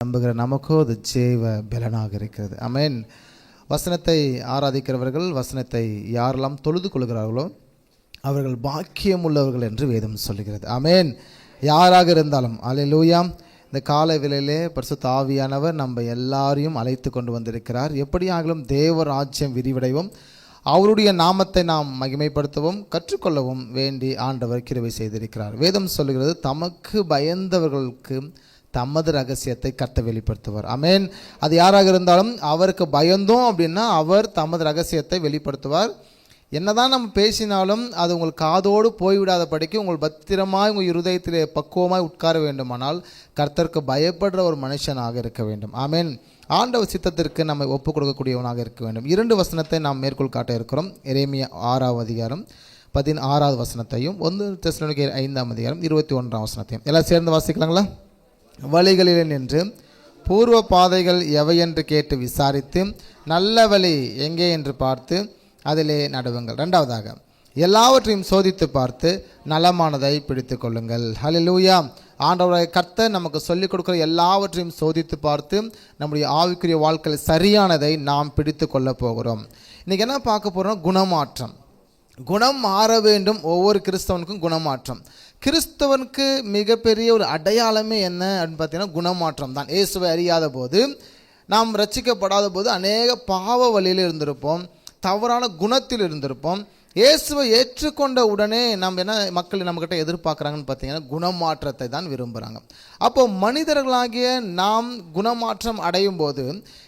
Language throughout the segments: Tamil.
நம்புகிற நமக்கோ அது ஜீவ பலனாக இருக்கிறது. ஆமென். வசனத்தை ஆராதிக்கிறவர்கள், வசனத்தை யாரெல்லாம் தொழுது கொள்கிறார்களோ அவர்கள் பாக்கியம் உள்ளவர்கள் என்று வேதம் சொல்லுகிறது. ஆமென். யாராக இருந்தாலும் அல்லேலூயா. இந்த காலை வேளையிலே பரிசுத்த ஆவியானவர் நம்ம எல்லாரையும் அழைத்து கொண்டு வந்திருக்கிறார். எப்படியாகலும் தேவ ராஜ்யம் விரிவடைவும் அவருடைய நாமத்தை நாம் மகிமைப்படுத்தவும் கற்றுக்கொள்ளவும் வேண்டி ஆண்டவர் கிருபை செய்திருக்கிறார். வேதம் சொல்லுகிறது, தமக்கு பயந்தவர்களுக்கு தமது ரகசியத்தை கர்த்தர் வெளிப்படுத்துவார். ஆமென். அது யாராக இருந்தாலும் அவருக்கு பயந்தோம் அப்படின்னா அவர் தமது ரகசியத்தை வெளிப்படுத்துவார். என்னதான் நம்ம பேசினாலும் அது உங்கள் காதோடு போய்விடாத படிக்க உங்கள் பத்திரமாய் உங்கள் இருதயத்திலே பக்குவமாய் உட்கார வேண்டுமானால் கர்த்தருக்கு பயப்படுற ஒரு மனுஷனாக இருக்க வேண்டும். ஆமென். ஆண்டவர் சித்தத்திற்கு நம்மை ஒப்புக் கொடுக்கக்கூடியவனாக இருக்க வேண்டும். 2 வசனத்தை நாம் மேற்கோள் காட்ட இருக்கிறோம். எரேமியா 6ஆம் அதிகாரம் 16வது வசனத்தையும் 1 தெசலோனிக்கேயர் 5ஆம் அதிகாரம் 21ஆம் வசனத்தையும் எல்லாம் சேர்ந்து வாசிக்கலாங்களா? வழிகளிலே நின்று பூர்வ பாதைகள் எவையென்று கேட்டு விசாரித்து நல்ல வழி எங்கே என்று பார்த்து அதிலே நடுவுங்கள். 2வதாக எல்லாவற்றையும் சோதித்து பார்த்து நலமானதை பிடித்து கொள்ளுங்கள். ஹல்லேலூயா. ஆண்டவருடைய கர்த்தர் நமக்கு சொல்லிக் கொடுக்குற எல்லாவற்றையும் சோதித்து பார்த்து நம்முடைய ஆவிக்குரிய வாழ்க்கையில் சரியானதை நாம் பிடித்து கொள்ள போகிறோம். இன்றைக்கி என்ன பார்க்க போகிறோம்? குணமாற்றம். குணம் மாற வேண்டும். ஒவ்வொரு கிறிஸ்தவனுக்கும் குணமாற்றம். கிறிஸ்தவனுக்கு மிகப்பெரிய ஒரு அடையாளமே என்ன அப்படின்னு பார்த்தீங்கன்னா குணமாற்றம் தான். இயேசுவை அறியாத போது, நாம் ரட்சிக்கப்படாத போது அநேக பாவ வழியில் இருந்திருப்போம், தவறான குணத்தில் இருந்திருப்போம். இயேசுவை ஏற்றுக்கொண்ட உடனே நம்ம என்ன மக்கள் நம்மக்கிட்ட எதிர்பார்க்குறாங்கன்னு பார்த்தீங்கன்னா குணமாற்றத்தை தான் விரும்புகிறாங்க. அப்போ மனிதர்களாகிய நாம் குணமாற்றம் அடையும் போது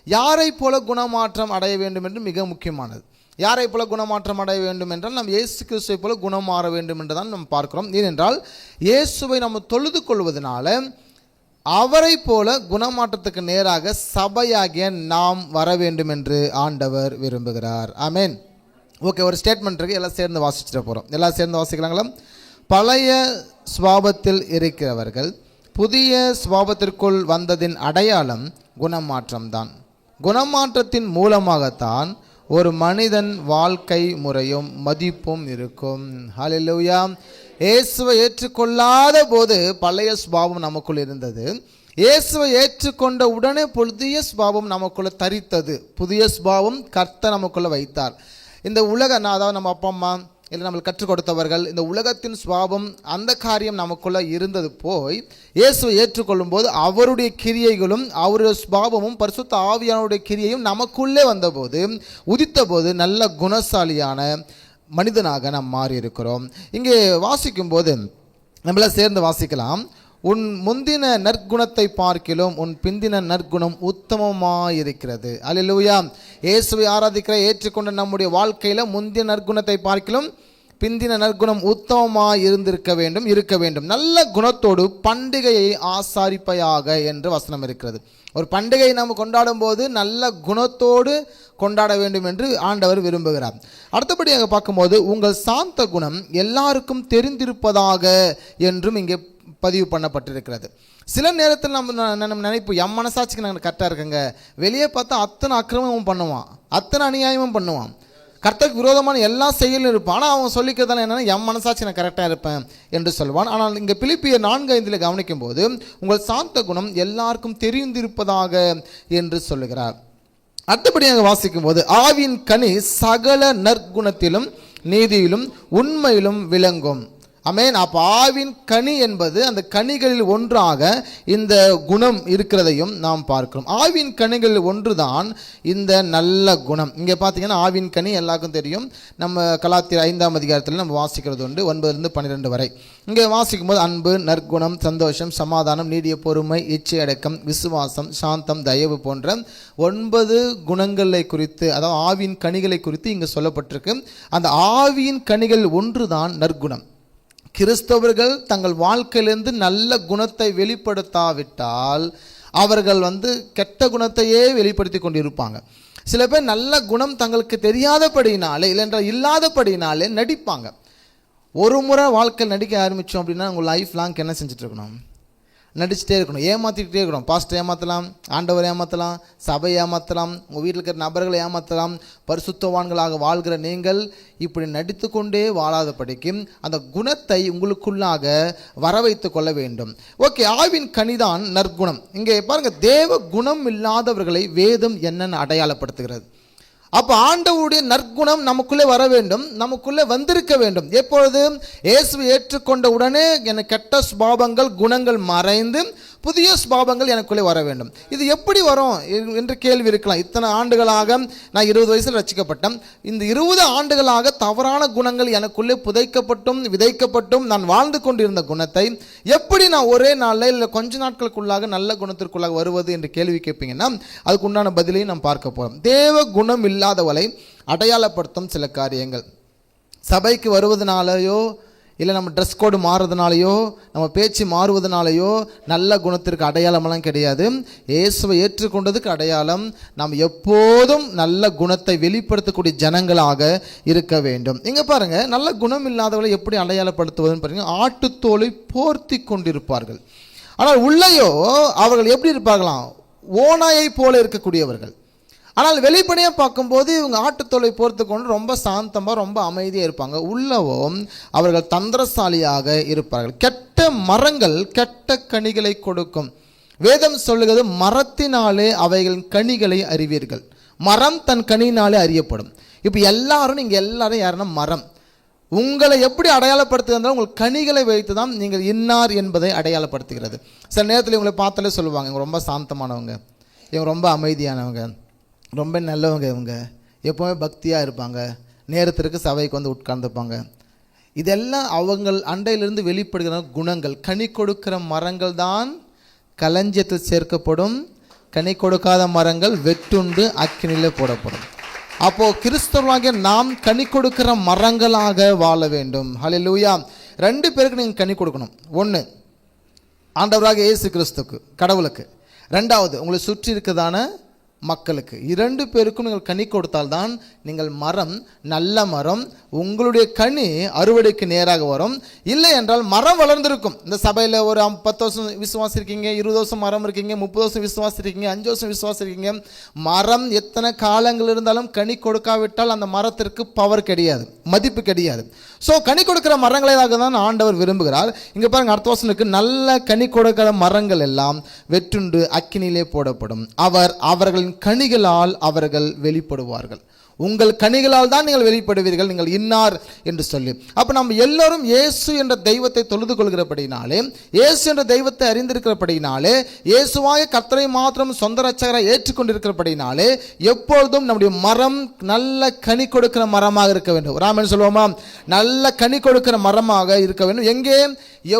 யாரை போல குணமாற்றம் அடைய வேண்டும் என்று மிக முக்கியமானது. யாரை போல குணமாற்றம் அடைய வேண்டும் என்றால் நாம் இயேசு கிறிஸ்துவை போல குணம் மாற வேண்டும் என்று தான் நம்ம பார்க்கிறோம். ஏனென்றால் இயேசுவை நம்ம தொழுது கொள்வதனால அவரை போல குணமாற்றத்துக்கு நேராக சபையாகிய நாம் வர வேண்டும் என்று ஆண்டவர் விரும்புகிறார். ஆமென். ஓகே, ஒரு ஸ்டேட்மெண்ட் இருக்குது, எல்லாம் சேர்ந்து வாசிச்சுட்டு போகிறோம். எல்லாம் சேர்ந்து வாசிக்கலாங்களா? பழைய சுபாவத்தில் இருக்கிறவர்கள் புதிய சுபாவத்திற்குள் வந்ததின் அடையாளம் குணமாற்றம்தான். குணமாற்றத்தின் மூலமாகத்தான் ஒரு மனிதன் வாழ்க்கை முறையும் மதிப்பும் இருக்கும். ஹல்லேலூயா. இயேசுவை ஏற்றுக்கொள்ளாத போது பழைய சுபாவம் நமக்குள் இருந்தது. இயேசுவை ஏற்றுக்கொண்ட உடனே புதிய சுபாவம் நமக்குள்ள தரித்தது. புதிய சுபாவம் கர்த்தர் நமக்குள்ள வைத்தார். இந்த அதாவது நம்ம அப்பா அம்மா இல்லை நம்மளுக்கு கற்றுக் கொடுத்தவர்கள், இந்த உலகத்தின் சுபாவம் அந்த காரியம் நமக்குள்ள இருந்தது போய் இயேசுவை ஏற்றுக்கொள்ளும் போது அவருடைய கிரியைகளும் அவருடைய சுபாவமும் பரிசுத்த ஆவியானுடைய கிரியையும் நமக்குள்ளே வந்தபோது உதித்த போது நல்ல குணசாலியான மனிதனாக நாம் மாறி இருக்கிறோம். இங்கே வாசிக்கும் போது நம்மள சேர்ந்து வாசிக்கலாம். உன் முந்தின நற்குணத்தை பார்க்கிலும் உன் பிந்தின நற்குணம் உத்தமமாயிருக்கிறது. அல்லேலூயா. இயேசுவை ஆராதிக்கிற ஏற்றுக்கொண்ட நம்முடைய வாழ்க்கையில் முந்தின நற்குணத்தை பார்க்கிலும் பிந்தின நற்குணம் உத்தமமாக இருக்க வேண்டும். நல்ல குணத்தோடு பண்டிகையை ஆசாரிப்பையாக என்று வசனம் இருக்கிறது. ஒரு பண்டிகையை நாம் கொண்டாடும் போது நல்ல குணத்தோடு கொண்டாட வேண்டும் என்று ஆண்டவர் விரும்புகிறார். அடுத்தபடியாக பார்க்கும்போது உங்கள் சாந்த குணம் எல்லாருக்கும் தெரிந்திருப்பதாக என்றும் இங்கே பதிவு பண்ணப்பட்டிருக்கிறது. சில நேரத்தில் நம்ம நினைப்பு என் மனசாட்சிக்கு நாங்கள் கரெக்டாக இருக்குங்க, வெளியே பார்த்தா அத்தனை அக்கிரமமும் பண்ணுவான், அத்தனை அநியாயமும் பண்ணுவான், கர்த்தருக்கு விரோதமான எல்லா செயலும் இருப்பான், ஆனால் அவன் சொல்லிக்கிறதால என்னென்னா என் மனசாட்சி நான் கரெக்டாக இருப்பேன் என்று சொல்வான். ஆனால் இங்கே பிலிப்பியர் 4:5 கவனிக்கும் போது உங்கள் சாந்த குணம் எல்லாருக்கும் தெரிந்திருப்பதாக என்று சொல்லுகிறார். அடுத்தபடியாக வாசிக்கும் போது ஆவியின் கனி சகல நற்குணத்திலும் நீதியிலும் உண்மையிலும் விளங்கும். ஆமென். அப்போ ஆவின் கனி என்பது அந்த கனிகளில் ஒன்றாக இந்த குணம் இருக்கிறதையும் நாம் பார்க்கிறோம். ஆவின் கனிகளில் ஒன்று தான் இந்த நல்ல குணம். இங்கே பார்த்தீங்கன்னா ஆவின் கனி எல்லாருக்கும் தெரியும். நம்ம கலாத்தியர் 5ஆம் அதிகாரத்தில் நம்ம வாசிக்கிறது உண்டு 9-12 வரை. இங்கே வாசிக்கும் போது அன்பு, நற்குணம், சந்தோஷம், சமாதானம், நீடிய பொறுமை, இச்சை அடக்கம், விசுவாசம், சாந்தம், தயவு போன்ற 9 குணங்களை குறித்து, அதாவது ஆவியின் கனிகளை குறித்து இங்கே சொல்லப்பட்டிருக்கு. அந்த ஆவியின் கனிகள் ஒன்று தான் நற்குணம். கிறிஸ்தவர்கள் தங்கள் வாழ்க்கையிலிருந்து நல்ல குணத்தை வெளிப்படுத்தாவிட்டால் அவர்கள் கெட்ட குணத்தையே வெளிப்படுத்தி கொண்டிருப்பாங்க. சில பேர் நல்ல குணம் தங்களுக்கு தெரியாதபடினாலே இல்லைன்றால் இல்லாதபடினாலே நடிப்பாங்க. ஒரு முறை வாழ்க்கையில் நடிக்க ஆரம்பித்தோம் அப்படின்னா உங்கள் லைஃப் லாங் என்ன செஞ்சுட்டு இருக்கணும்? நடிச்சுட்டே இருக்கணும், ஏமாற்றிக்கிட்டே இருக்கணும். பாஸ்டர் ஏமாற்றலாம், ஆண்டவர் ஏமாற்றலாம், சபை ஏமாற்றலாம், உங்கள் வீட்டில் இருக்கிற நபர்களை ஏமாற்றலாம். பரிசுத்தவான்களாக வாழ்கிற நீங்கள் இப்படி நடித்து கொண்டே வாழாதபடிக்கு அந்த குணத்தை உங்களுக்குள்ளாக வர வைத்து கொள்ள வேண்டும். ஓகே, ஆவின் கனிதான் நற்குணம். இங்கே பாருங்கள், தேவ குணம் இல்லாதவர்களை வேதம் என்னென்னு அடையாளப்படுத்துகிறது. அப்போ ஆண்டவருடைய நற்குணம் நமக்குள்ளே வர வேண்டும், நமக்குள்ளே வந்திருக்க வேண்டும். எப்பொழுது இயேசுவை ஏற்றுக்கொண்ட உடனே எனக்கு கெட்ட சுபாவங்கள் குணங்கள் மறைந்து புதிய சுபாவங்கள் எனக்குள்ளே வர வேண்டும். இது எப்படி வரும் என்று கேள்வி இருக்கலாம். இத்தனை ஆண்டுகளாக நான் 20 வயசில் ரட்சிக்கப்பட்டேன், இந்த 20 ஆண்டுகளாக தவறான குணங்கள் எனக்குள்ளே புதைக்கப்பட்டும் விதைக்கப்பட்டும் நான் வாழ்ந்து கொண்டிருந்த குணத்தை எப்படி நான் ஒரே நாளில் இல்லை கொஞ்ச நாட்களுக்குள்ளாக நல்ல குணத்திற்குள்ளாக வருவது என்று கேள்வி கேட்பீங்கன்னா அதுக்கு உண்டான பதிலையும் நாம் பார்க்க போகிறோம். தேவ குணம் இல்லாதவளை அடையாளப்படுத்தும் சில காரியங்கள். சபைக்கு வருவதனாலேயோ இல்லை நம்ம ட்ரெஸ் கோடு மாறுறதுனாலையோ நம்ம பேச்சு மாறுவதனாலையோ நல்ல குணத்திற்கு அடையாளமெல்லாம் கிடையாது. இயேசுவை ஏற்றுக்கொண்டதுக்கு அடையாளம் நாம் எப்போதும் நல்ல குணத்தை வெளிப்படுத்தக்கூடிய ஜனங்களாக இருக்க வேண்டும். இங்கே பாருங்கள், நல்ல குணம் இல்லாதவர்களை எப்படி அடையாளப்படுத்துவதுன்னு பாருங்கள். ஆட்டுத்தோலை போர்த்தி கொண்டிருப்பார்கள், ஆனால் உள்ளேயோ அவர்கள் எப்படி இருப்பார்களாம்? ஓநாயை போல இருக்கக்கூடியவர்கள். ஆனால் வெளிப்படையாக பார்க்கும்போது இவங்க ஆட்டுத்தோலை போர்த்து கொண்டு ரொம்ப சாந்தமாக ரொம்ப அமைதியாக இருப்பாங்க. உள்ளவும் அவர்கள் தந்திரசாலியாக இருப்பார்கள். கெட்ட மரங்கள் கெட்ட கனிகளை கொடுக்கும். வேதம் சொல்லுகிறது, மரத்தினாலே அவைகளின் கனிகளை அறிவீர்கள். மரம் தன் கனியினாலே அறியப்படும். இப்போ எல்லாரும் நீங்கள் எல்லாரும் யாருன்னா மரம். உங்களை எப்படி அடையாளப்படுத்துகிறதா உங்கள் கனிகளை வைத்து தான் நீங்கள் இன்னார் என்பதை அடையாளப்படுத்துகிறது. சில நேரத்தில் இவங்களை பார்த்தாலே சொல்லுவாங்க, இவங்க ரொம்ப சாந்தமானவங்க, இவங்க ரொம்ப அமைதியானவங்க, ரொம்ப நல்லவங்க, இவங்க எப்போவுமே பக்தியாக இருப்பாங்க, நேரத்திற்கு சபைக்கு வந்து உட்கார்ந்துப்பாங்க. இதெல்லாம் அவங்கள் அண்டையிலிருந்து வெளிப்படுகிற குணங்கள். கனி கொடுக்கிற மரங்கள் தான் களஞ்சியத்தில் சேர்க்கப்படும், கனி கொடுக்காத மரங்கள் வெட்டுண்டு அக்கினிலே போடப்படும். அப்போது கிறிஸ்தவர்களாகிய நாம் கனி கொடுக்கிற மரங்களாக வாழ வேண்டும். ஹல்லேலூயா. 2 பேருக்கு நீங்கள் கனி கொடுக்கணும். 1 ஆண்டவராக இயேசு கிறிஸ்துக்கு, கடவுளுக்கு. 2வது உங்களை சுற்றி இருக்கிறதான மக்களுக்கு. 2 பேருக்கும் நீங்கள் கனி கொடுத்தால்தான் நீங்கள் மரம், நல்ல மரம். உங்களுடைய கனி அறுவடைக்கு நேராக வரும். இல்லை என்றால் மரம் வளர்ந்துருக்கும். இந்த சபையில் ஒரு 10 வருஷம் விசுவாசி இருக்கீங்க, 20 வருஷம் மரம் இருக்கீங்க, 30 வருஷம் விசுவாசி இருக்கீங்க, 5 வருஷம் விசுவாசி இருக்கீங்க. மரம் எத்தனை காலங்கள் இருந்தாலும் கனி கொடுக்காவிட்டால் அந்த மரத்திற்கு பவர் கிடையாது, மதிப்பு கிடையாது. ஸோ கனி கொடுக்கிற மரங்களாக தான் ஆண்டவர் விரும்புகிறார். இங்கே பாருங்கள், அடுத்த வசனத்துக்கு, நல்ல கனி கொடுக்கிற மரங்கள் எல்லாம் வெட்டுண்டு அக்கினியிலே போடப்படும், அவர்களின் கனிகளால் அவர்கள் வெளிப்படுவார்கள். உங்கள் கனிகளால் தான் நீங்கள் வெளிப்படுவீர்கள், நீங்கள் இன்னார் என்று சொல்லி. அப்போ நம்ம எல்லோரும் இயேசு என்ற தெய்வத்தை தொழுது கொள்கிறபடினாலே, இயேசு என்ற தெய்வத்தை அறிந்திருக்கிறபடினாலே, இயேசுவாய கர்த்தரை மாத்திரம் சொந்த ரட்சகராக ஏற்றுக்கொண்டிருக்கிறபடினாலே எப்பொழுதும் நம்முடைய மரம் நல்ல கனி கொடுக்கிற மரமாக இருக்க வேண்டும். ராமன் சொல்லுவோமா, நல்ல கனி கொடுக்கிற மரமாக இருக்க வேண்டும். எங்கே,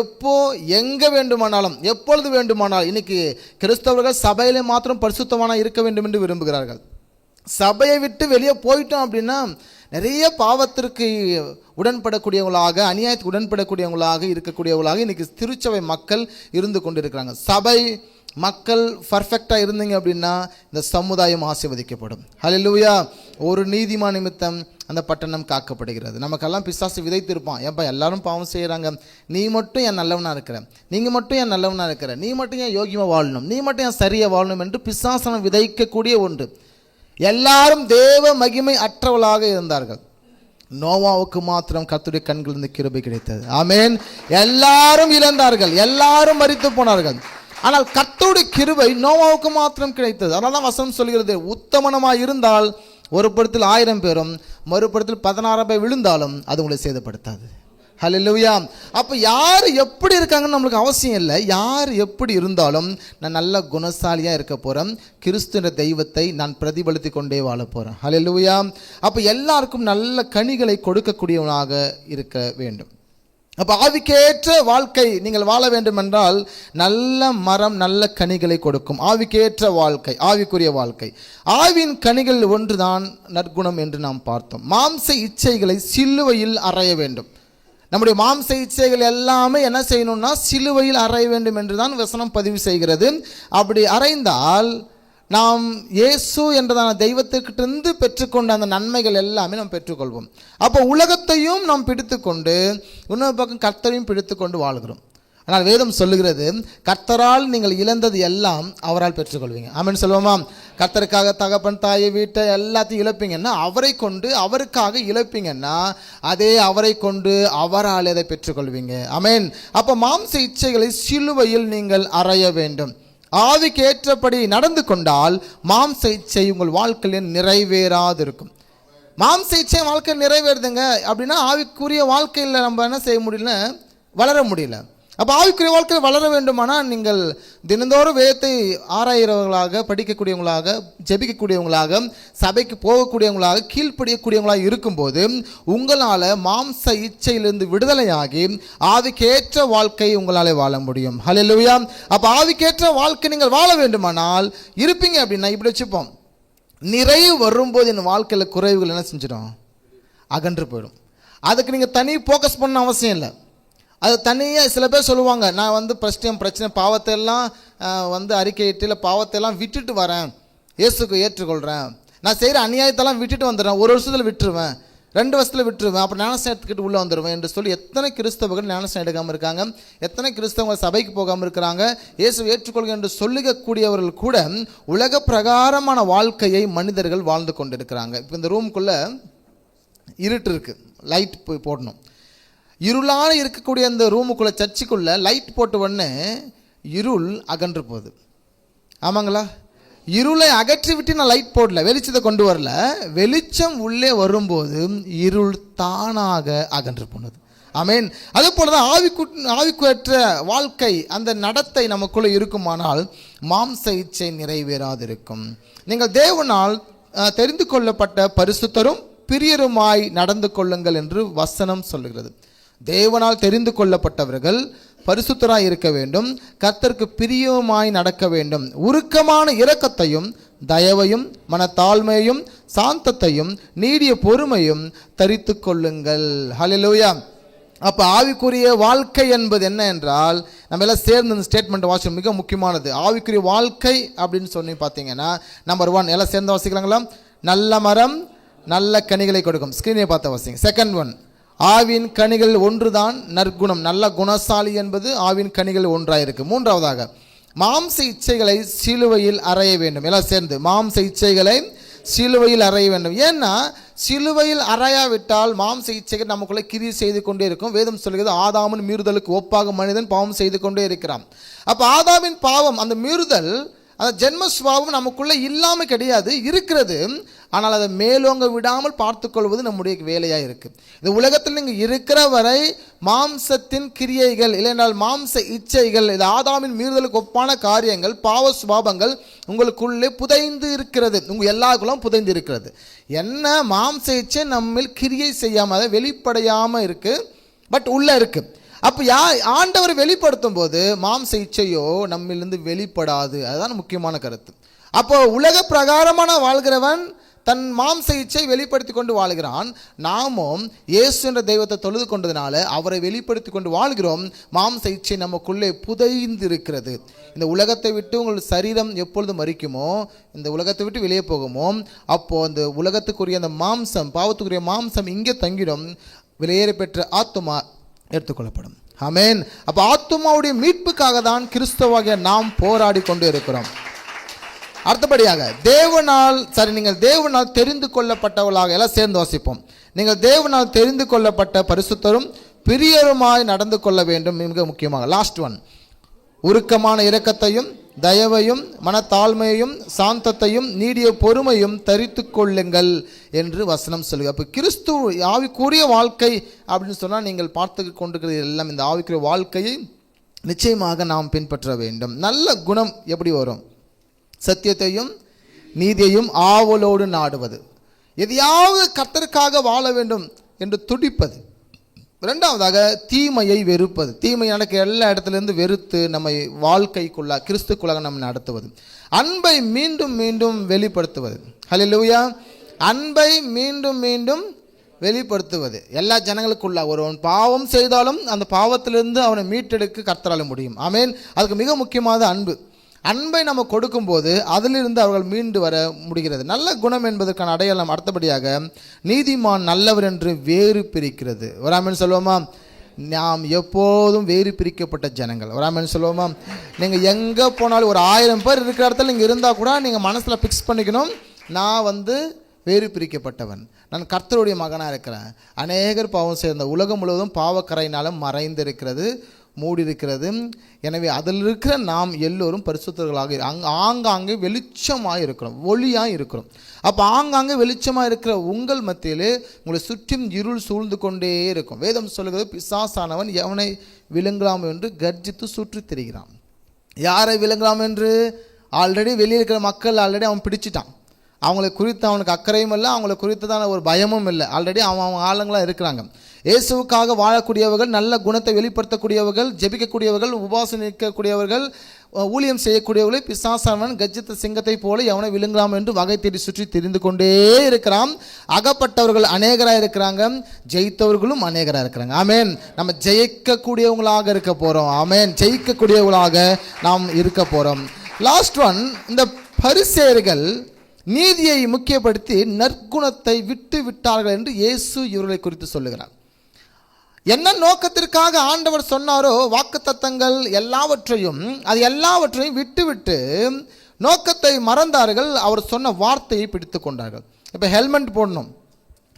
எப்போ, எங்கே வேண்டுமானாலும், எப்பொழுது வேண்டுமானாலும். இன்னைக்கு கிறிஸ்தவர்கள் சபையிலே மாத்திரம் பரிசுத்தமான இருக்க வேண்டும் என்று விரும்புகிறார்கள். சபையை விட்டு வெளியே போயிட்டோம் அப்படின்னா நிறைய பாவத்திற்கு உடன்படக்கூடியவங்களாக, அநியாயத்துக்கு உடன்படக்கூடியவங்களாக இருக்கக்கூடியவங்களாக இன்றைக்கி திருச்சபை மக்கள் இருந்து கொண்டிருக்கிறாங்க. சபை மக்கள் பர்ஃபெக்டாக இருந்தீங்க அப்படின்னா இந்த சமுதாயம் ஆசீர்வதிக்கப்படும். ஹல்லேலூயா. ஒரு நீதிமான் நிமித்தம் அந்த பட்டணம் காக்கப்படுகிறது. நமக்கெல்லாம் பிசாசு விதைத்திருப்பான், ஏன்பா எல்லாரும் பாவம் செய்கிறாங்க, நீ மட்டும் என் நல்லவனாக இருக்கிற, நீங்கள் மட்டும் என் நல்லவனாக இருக்கிற, நீ மட்டும் என் யோகியமாக வாழணும், நீ மட்டும் என் சரியாக வாழணும் என்று பிசாசனம் விதைக்கக்கூடிய ஒன்று. எல்லாரும் தேவ மகிமை அற்றவளாக இருந்தார்கள். நோவாவுக்கு மாத்திரம் கர்த்தருடைய கண்களிலிருந்து கிருபை கிடைத்தது. ஆமென். எல்லாரும் இழந்தார்கள், எல்லாரும் மரித்து போனார்கள். ஆனால் கர்த்தருடைய கிருபை நோவாவுக்கு மாத்திரம் கிடைத்தது. அதனால தான் வசனம் சொல்கிறது, உத்தமனமாக இருந்தால் ஒரு படத்தில் 1000 பேரும் மறுபடத்தில் 16 பேர் விழுந்தாலும் அது உங்களை சேதப்படுத்தாது. ஹல்லேலூயா. அப்போ யார் எப்படி இருக்காங்கன்னு நம்மளுக்கு அவசியம் இல்லை. யார் எப்படி இருந்தாலும் நான் நல்ல குணசாலியாக இருக்க போகிறேன், கிறிஸ்துவ தெய்வத்தை நான் பிரதிபலித்து கொண்டே வாழ போகிறேன். ஹல்லேலூயா. அப்போ எல்லாருக்கும் நல்ல கனிகளை கொடுக்கக்கூடியவனாக இருக்க வேண்டும். அப்போ ஆவிக்கேற்ற வாழ்க்கை நீங்கள் வாழ வேண்டும் என்றால் நல்ல மரம் நல்ல கனிகளை கொடுக்கும். ஆவிக்கேற்ற வாழ்க்கை, ஆவிக்குரிய வாழ்க்கை. ஆவின் கனிகள் ஒன்றுதான் நற்குணம் என்று நாம் பார்த்தோம். மாம்ச இச்சைகளை சிலுவையில் அறைய வேண்டும். நம்முடைய மாம்ச இச்சைகள் எல்லாமே என்ன செய்யணும்னா சிலுவையில் அறைய வேண்டும் என்று தான் வசனம் பதிவு செய்கிறது. அப்படி அறைந்தால் நாம் இயேசு என்றதான தெய்வத்திற்கிட்டிருந்து பெற்றுக்கொண்ட அந்த நன்மைகள் எல்லாமே நாம் பெற்றுக்கொள்வோம். அப்போ உலகத்தையும் நாம் பிடித்து கொண்டு இன்னொரு பக்கம் கர்த்தரையும் பிடித்து கொண்டு வாழ்கிறோம். ஆனால் வேதம் சொல்லுகிறது, கர்த்தரால் நீங்கள் இழந்தது எல்லாம் அவரால் பெற்றுக்கொள்வீங்க. ஆமென் சொல்லுவோமா? கர்த்தருக்காக தகப்பன் தாயை வீட்டை எல்லாத்தையும் இழப்பீங்கன்னா, அவரை கொண்டு அவருக்காக இழப்பீங்கன்னா, அதே அவரை கொண்டு அவரால் அதை பெற்றுக்கொள்வீங்க. ஆமென். அப்போ மாம்ச இச்சைகளை சிலுவையில் நீங்கள் அறைய வேண்டும். ஆவிக்கு ஏற்றபடி நடந்து கொண்டால் மாம்ச இச்சை உங்கள் வாழ்க்கையில் நிறைவேறாது இருக்கும். மாம்ச இச்சை வாழ்க்கை நிறைவேறுதுங்க அப்படின்னா, ஆவிக்குரிய வாழ்க்கையில் நம்ம என்ன செய்ய முடியல? வளர முடியல. அப்போ ஆவிக்குரிய வாழ்க்கையில் வளர வேண்டுமானால் நீங்கள் தினந்தோறும் வேதத்தை ஆராயிறவங்களாக, படிக்கக்கூடியவங்களாக, ஜெபிக்கக்கூடியவங்களாக, சபைக்கு போகக்கூடியவங்களாக, கீழ்ப்படியக்கூடியவங்களாக இருக்கும்போது உங்களால் மாம்ச இச்சையிலிருந்து விடுதலையாகி ஆவிக்கேற்ற வாழ்க்கை உங்களால் வாழ முடியும். ஹல்லேலூயா. அப்போ ஆவிக்கேற்ற வாழ்க்கை நீங்கள் வாழ வேண்டுமானால் இருப்பீங்க அப்படின்னா, இப்படி வச்சுப்போம், நிறைவு வரும்போது என் வாழ்க்கையில் குறைவுகள் என்ன செஞ்சிடும்? அகன்று போயிடும். அதுக்கு நீங்கள் தனி ஃபோக்கஸ் பண்ண அவசியம் இல்லை. அது தனியாக சில பேர் சொல்லுவாங்க, நான் வந்து பிரச்சனை பாவத்தை எல்லாம் அறிக்கையிட்டு இல்லை பாவத்தை எல்லாம் விட்டுட்டு வரேன், இயேசுக்கு ஏற்றுக்கொள்கிறேன், நான் செய்கிற அநியாயத்தெல்லாம் விட்டுட்டு வந்துடுறேன், 1 வருஷத்தில் விட்டுருவேன், 2 வருஷத்தில் விட்டுருவேன், அப்புறம் ஞானஸ்நானம் எடுத்துக்கிட்டு உள்ளே வந்துடுவேன் என்று சொல்லி எத்தனை கிறிஸ்தவர்கள் ஞானஸ்நானம் எடுக்காமல் இருக்காங்க, எத்தனை கிறிஸ்தவங்கள் சபைக்கு போகாமல் இருக்கிறாங்க. இயேசு ஏற்றுக்கொள்க என்று சொல்லிக்கக்கூடியவர்கள் கூட உலக பிரகாரமான வாழ்க்கையை மனிதர்கள் வாழ்ந்து கொண்டு இருக்கிறாங்க. இப்போ இந்த ரூமுக்குள்ளே இருட்டு இருக்குது, லைட் போய் போடணும். இருளான இருக்கக்கூடிய அந்த ரூமுக்குள்ளே, சர்ச்சுக்குள்ளே லைட் போட்ட உடனே இருள் அகன்று போகுது. ஆமாங்களா? இருளை அகற்றி விட்டு நான் லைட் போடல, வெளிச்சத்தை கொண்டு வரல, வெளிச்சம் உள்ளே வரும்போது இருள் தானாக அகன்று போனது. ஆமென். அதே போல தான் ஆவிக்குற்ற வாழ்க்கை, அந்த நடத்தை நமக்குள்ளே இருக்குமானால் மாம்ச இச்சை நிறைவேறாது இருக்கும். நீங்கள் தேவனால் தெரிந்து கொள்ளப்பட்ட பரிசுத்தரும் பிரியருமாய் நடந்து கொள்ளுங்கள் என்று வசனம் சொல்லுகிறது. தேவனால் தெரிந்து கொள்ளப்பட்டவர்கள் பரிசுத்தராய் இருக்க வேண்டும், கர்த்தருக்கு பிரியமாய் நடக்க வேண்டும், உருக்கமான இரக்கத்தையும் தயவையும் மனத்தாழ்மையும் சாந்தத்தையும் நீடிய பொறுமையும் தரித்து கொள்ளுங்கள். ஹல்லேலூயா. அப்போ ஆவிக்குரிய வாழ்க்கை என்பது என்ன என்றால், நம்ம எல்லாம் சேர்ந்து இந்த ஸ்டேட்மெண்ட் வாசிக்கணும், மிக முக்கியமானது. ஆவிக்குரிய வாழ்க்கை அப்படின்னு சொல்லி பார்த்தீங்கன்னா, நம்பர் 1 எல்லாம் சேர்ந்து வாசிக்கலாங்களா? நல்ல மரம் நல்ல கனிகளை கொடுக்கும். ஸ்கிரீனை பார்த்து வாசிங்க. செகண்ட் 1, ஆவின் கனிகள் ஒன்றுதான் நற்குணம். நல்ல குணசாலி என்பது ஆவின் கனிகள் ஒன்றாயிருக்கு. 3வதாக மாம்ச இச்சைகளை சிலுவையில் அறைய வேண்டும். எல்லாம் சேர்ந்து மாம்ச இச்சைகளை சிலுவையில் அறைய வேண்டும். ஏன்னா சிலுவையில் அறையாவிட்டால் மாம்ச இச்சைகள் நமக்குள்ளே கிரியை செய்து கொண்டே இருக்கும். வேதம் சொல்கிறது, ஆதாமின் மீறுதலுக்கு ஒப்பாக மனிதன் பாவம் செய்து கொண்டே இருக்கிறான். அப்போ ஆதாமின் பாவம், அந்த மீறுதல், அந்த ஜென்மஸ்வாவம் நமக்குள்ளே இல்லாமல் கிடையாது, இருக்கிறது. ஆனால் அதை மேலோங்க விடாமல் பார்த்துக்கொள்வது நம்முடைய வேலையாக இருக்குது. இந்த உலகத்தில் நீங்கள் இருக்கிற வரை மாம்சத்தின் கிரியைகள் இல்லைன்றால் மாம்ச இச்சைகள், இது ஆதாமின் மீறுதலுக்கு ஒப்பான காரியங்கள், பாவ சுபாவங்கள் உங்களுக்குள்ளே புதைந்து இருக்கிறது. உங்கள் எல்லாருக்குள்ளும் புதைந்து இருக்கிறது. என்ன மாம்ச இச்சை நம்மில் கிரியை செய்யாமல், அதை வெளிப்படையாமல் இருக்குது, பட் உள்ளே இருக்குது. அப்போ ஆண்டவர் வெளிப்படுத்தும் போது மாம்ச இச்சையோ நம்மிலிருந்து வெளிப்படாது. அதுதான் முக்கியமான கருத்து. அப்போ உலக பிரகாரமான வாழ்கிறவன் தன் மாம்ச இச்சை வெளிப்படுத்தி கொண்டு வாழ்கிறான். நாமும் இயேசு என்ற தெய்வத்தை தொழுது கொண்டதுனால அவரை வெளிப்படுத்தி கொண்டு வாழ்கிறோம். மாம்ச இச்சை நமக்குள்ளே புதைந்து இருக்கிறது. இந்த உலகத்தை விட்டு உங்கள் சரீரம் எப்பொழுது மரிக்குமோ, இந்த உலகத்தை விட்டு வெளியே போகுமோ, அப்போது அந்த உலகத்துக்குரிய அந்த மாம்சம், பாவத்துக்குரிய மாம்சம் இங்கே தங்கிடும். வெளியேற பெற்ற ஆத்துமா எடுத்துக்கொள்ளப்படும். ஆமென். அப்போ ஆத்துமாவுடைய மீட்புக்காக தான் கிறிஸ்தவாகிய நாம் போராடி கொண்டு இருக்கிறோம். அடுத்தபடியாக தேவனால், நீங்கள் தேவனால் தெரிந்து கொள்ளப்பட்டவர்களாக, எல்லாம் சேர்ந்து வாசிப்போம். நீங்கள் தேவனால் தெரிந்து கொள்ளப்பட்ட பரிசுத்தரும் பிரியருமாய் நடந்து கொள்ள வேண்டும். மிக முக்கியமாக லாஸ்ட் 1, உருக்கமான இரக்கத்தையும் தயவையும் மனத்தாழ்மையையும் சாந்தத்தையும் நீடிய பொறுமையும் தரித்து கொள்ளுங்கள் என்று வசனம் சொல்லுங்க. அப்போ கிறிஸ்து ஆவிக்குரிய வாழ்க்கை அப்படின்னு சொன்னால் நீங்கள் பார்த்து கொண்டிருக்கிறது எல்லாம் இந்த ஆவிக்குரிய வாழ்க்கையை நிச்சயமாக நாம் பின்பற்ற வேண்டும். நல்ல குணம் எப்படி வரும்? சத்தியத்தையும் நீதியையும் ஆவலோடு நாடுவது, எதையாவது கர்த்தருக்காக வாழ வேண்டும் என்று துடிப்பது. 2வதாக தீமையை வெறுப்பது, தீமை நடக்க எல்லா இடத்துலேருந்து வெறுத்து நம்மை வாழ்க்கைக்குள்ளா கிறிஸ்துக்குள்ளாக நம்ம நடத்துவது. அன்பை மீண்டும் மீண்டும் வெளிப்படுத்துவது. ஹல்லேலூயா. அன்பை மீண்டும் மீண்டும் வெளிப்படுத்துவது. எல்லா ஜனங்களுக்குள்ள ஒருவன் பாவம் செய்தாலும் அந்த பாவத்திலிருந்து அவனை மீட்டெடுக்க கர்த்தரால முடியும். ஆமென். அதுக்கு மிக முக்கியமானது அன்பு. அன்பை நம்ம கொடுக்கும்போது அதிலிருந்து அவர்கள் மீண்டு வர முடிகிறது. நல்ல குணம் என்பதற்கான அடையாளம் அடுத்தபடியாக நீதிமான் நல்லவர் என்று வேறு பிரிக்கிறது. ஒரு ஆமென் சொல்லுவோமா? நாம் எப்போதும் வேறு பிரிக்கப்பட்ட ஜனங்கள். ஒரு ஆமென் சொல்லுவோமா? நீங்கள் எங்கே போனாலும் ஒரு 1000 பேர் இருக்கிற இடத்துல நீங்கள் இருந்தால் கூட நீங்கள் மனசில் ஃபிக்ஸ் பண்ணிக்கணும், நான் வேறு பிரிக்கப்பட்டவன், நான் கர்த்தருடைய மகனாக இருக்கிறேன். அநேகர் பாவம் சேர்ந்த உலகம் முழுவதும் பாவக்கரையினாலும் மறைந்திருக்கிறது, மூடி இருக்கிறது. எனவே அதில் இருக்கிற நாம் எல்லோரும் பரிசுத்தர்களாக ஆங்காங்கே வெளிச்சமாக இருக்கிறோம், ஒளியாக இருக்கிறோம். அப்போ ஆங்காங்கே வெளிச்சமாக இருக்கிற உங்கள் மத்தியிலே உங்களை சுற்றும் இருள் சூழ்ந்து கொண்டே இருக்கும். வேதம் சொல்லுகிறது, பிசாசானவன் எவனை விழுங்கலாம் என்று கர்ஜித்து சுற்றி திரிகிறான். யாரை விழுங்கலாம் என்று? ஆல்ரெடி வெளியே இருக்கிற மக்கள் ஆல்ரெடி அவன் பிடிச்சிட்டான். அவங்களை குறித்து அவனுக்கு அக்கறையும் இல்லை, அவங்களை குறித்ததான ஒரு பயமும் இல்லை. ஆல்ரெடி அவங்க ஆளுங்களாக இருக்கிறாங்க. இயேசுவுக்காக வாழக்கூடியவர்கள், நல்ல குணத்தை வெளிப்படுத்தக்கூடியவர்கள், ஜெபிக்கக்கூடியவர்கள், உபவாசம் நிற்கக்கூடியவர்கள், ஊழியம் செய்யக்கூடியவர்களை பிசாசானவன் கர்ஜித்த சிங்கத்தை போல எவனை விழுங்கலாம் என்று வகை தேடி சுற்றி திரிந்து கொண்டே இருக்கிறான். அகப்பட்டவர்கள் அநேகராக இருக்கிறாங்க, ஜெயித்தவர்களும் அநேகராக இருக்கிறாங்க. ஆமேன். நம்ம ஜெயிக்கக்கூடியவங்களாக இருக்க போகிறோம். ஆமேன். ஜெயிக்கக்கூடியவங்களாக நாம் இருக்க போகிறோம். லாஸ்ட் ஒன், இந்த பரிசேயர்கள் நீதியை முக்கியப்படுத்தி நற்குணத்தை விட்டு விட்டார்கள் என்று இயேசு இவர்களை குறித்து சொல்லுகிறார். என்ன நோக்கத்திற்காக ஆண்டவர் சொன்னாரோ வாக்குத்தத்தங்கள் எல்லாவற்றையும் விட்டுவிட்டு நோக்கத்தை மறந்தார்கள். அவர் சொன்ன வார்த்தையை பிடித்து கொண்டார்கள். இப்போ ஹெல்மெட் போடணும்.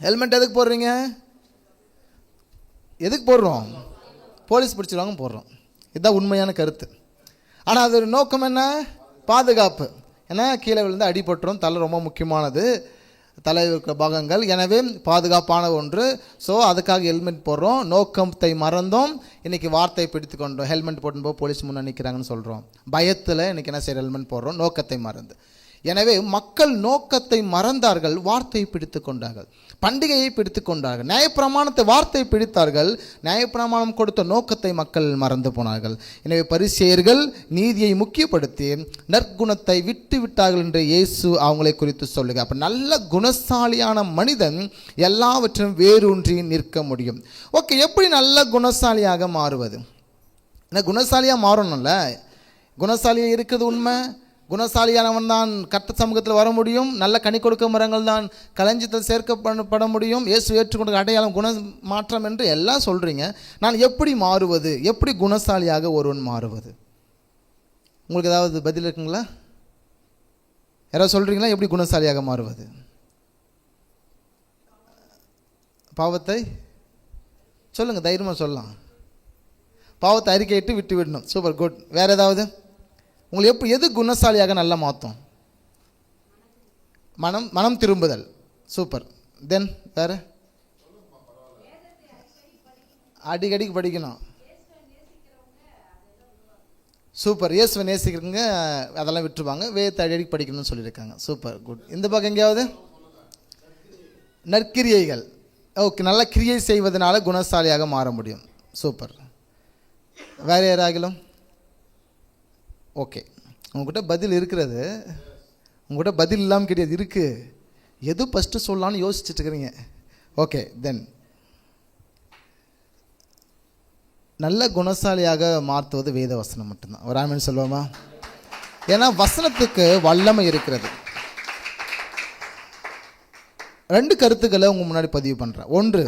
ஹெல்மெட் எதுக்கு போடுறீங்க? எதுக்கு போடுறோம்? போலீஸ் பிடிச்சிருவாங்க போடுறோம். இதுதான் உண்மையான கருத்து. ஆனால் அது ஒரு நோக்கம் என்ன? பாதுகாப்பு. ஏன்னா கீழே விழுந்து அடிபட்டுரும், தலை ரொம்ப முக்கியமானது, தலை இருக்கிற பாகங்கள், எனவே பாதுகாப்பான ஒன்று. ஸோ அதுக்காக ஹெல்மெட் போடுறோம். நோக்கத்தை மறந்தோம், இன்றைக்கி வார்த்தையை பிடித்து கொண்டோம். ஹெல்மெட் போட்டு போய் போலீஸ் முன்னே நிற்கிறாங்கன்னு சொல்கிறோம். பயத்தில் இன்றைக்கி என்ன செய்ய ஹெல்மெட் போடுறோம், நோக்கத்தை மறந்து. எனவே மக்கள் நோக்கத்தை மறந்தார்கள், வார்த்தையை பிடித்து கொண்டார்கள், பண்டிகையை பிடித்து கொண்டார்கள், நியாயப்பிரமாணத்தை வார்த்தையை பிடித்தார்கள், நியாயப்பிரமாணம் கொடுத்த நோக்கத்தை மக்கள் மறந்து போனார்கள். எனவே பரிசேயர்கள் நீதியை முக்கியப்படுத்தி நற்குணத்தை விட்டு விட்டார்கள் என்று இயேசு அவங்களை குறித்து சொல்லுங்க. அப்போ நல்ல குணசாலியான மனிதன் எல்லாவற்றையும் வேரூன்றி நிற்க முடியும். ஓகே, எப்படி நல்ல குணசாலியாக மாறுவது? ஏன்னா குணசாலியாக மாறணும்ல. குணசாலியாக இருக்கிறது உண்மை. குணசாலியானவன் தான் கர்த்தர் சமூகத்தில் வர முடியும். நல்ல கனி கொடுக்க மரங்கள் தான் களஞ்சியத்தில் சேர்க்கப்பட முடியும். இயேசு ஏற்றுக்கொண்ட அடையாளம் குண மாற்றம் என்று எல்லாம் சொல்கிறீங்க. நான் எப்படி மாறுவது? எப்படி குணசாலியாக ஒருவன் மாறுவது? உங்களுக்கு ஏதாவது பதில் இருக்குங்களா? யாராவது சொல்கிறீங்களா எப்படி குணசாலியாக மாறுவது? பாவத்தை சொல்லுங்கள், தைரியமாக சொல்லலாம். பாவத்தை அறிக்கையிட்டு விட்டு விடணும். Super, good. வேறு ஏதாவது? உங்களுக்கு எது குணசாலியாக நல்லா மாற்றும்? மனம் திரும்புதல். சூப்பர். தென் வேறு? அடிக்கடிக்கு படிக்கணும். சூப்பர். இயேசுவை நேசிக்கிறவங்க அதெல்லாம் விட்டுருவாங்க, வேதத்தை அடிக்கடி படிக்கணும்னு சொல்லியிருக்காங்க. Super, good. இந்த பக்கம் எங்கேயாவது? நற்கிரியைகள். ஓகே, நல்ல கிரியை செய்வதனால குணசாலியாக மாற முடியும். சூப்பர். வேறு யாராகிலும்? ஓகே, உங்கள்கிட்ட பதில் இருக்கிறது. உங்கள்கிட்ட பதில் இல்லாமல் கிடையாது, இருக்குது. எது ஃபஸ்ட்டு சொல்லலான்னு யோசிச்சுட்டு இருக்கிறீங்க. ஓகே, தென் நல்ல குணசாலியாக மாற்றுவது வேத வசனம் மட்டும்தான். ஒரு ஆமென் சொல்லுவோமா? ஏன்னா வசனத்துக்கு வல்லமை இருக்கிறது. 2 கருத்துக்களை உங்கள் முன்னாடி பதிவு பண்ணுறேன். ஒன்று,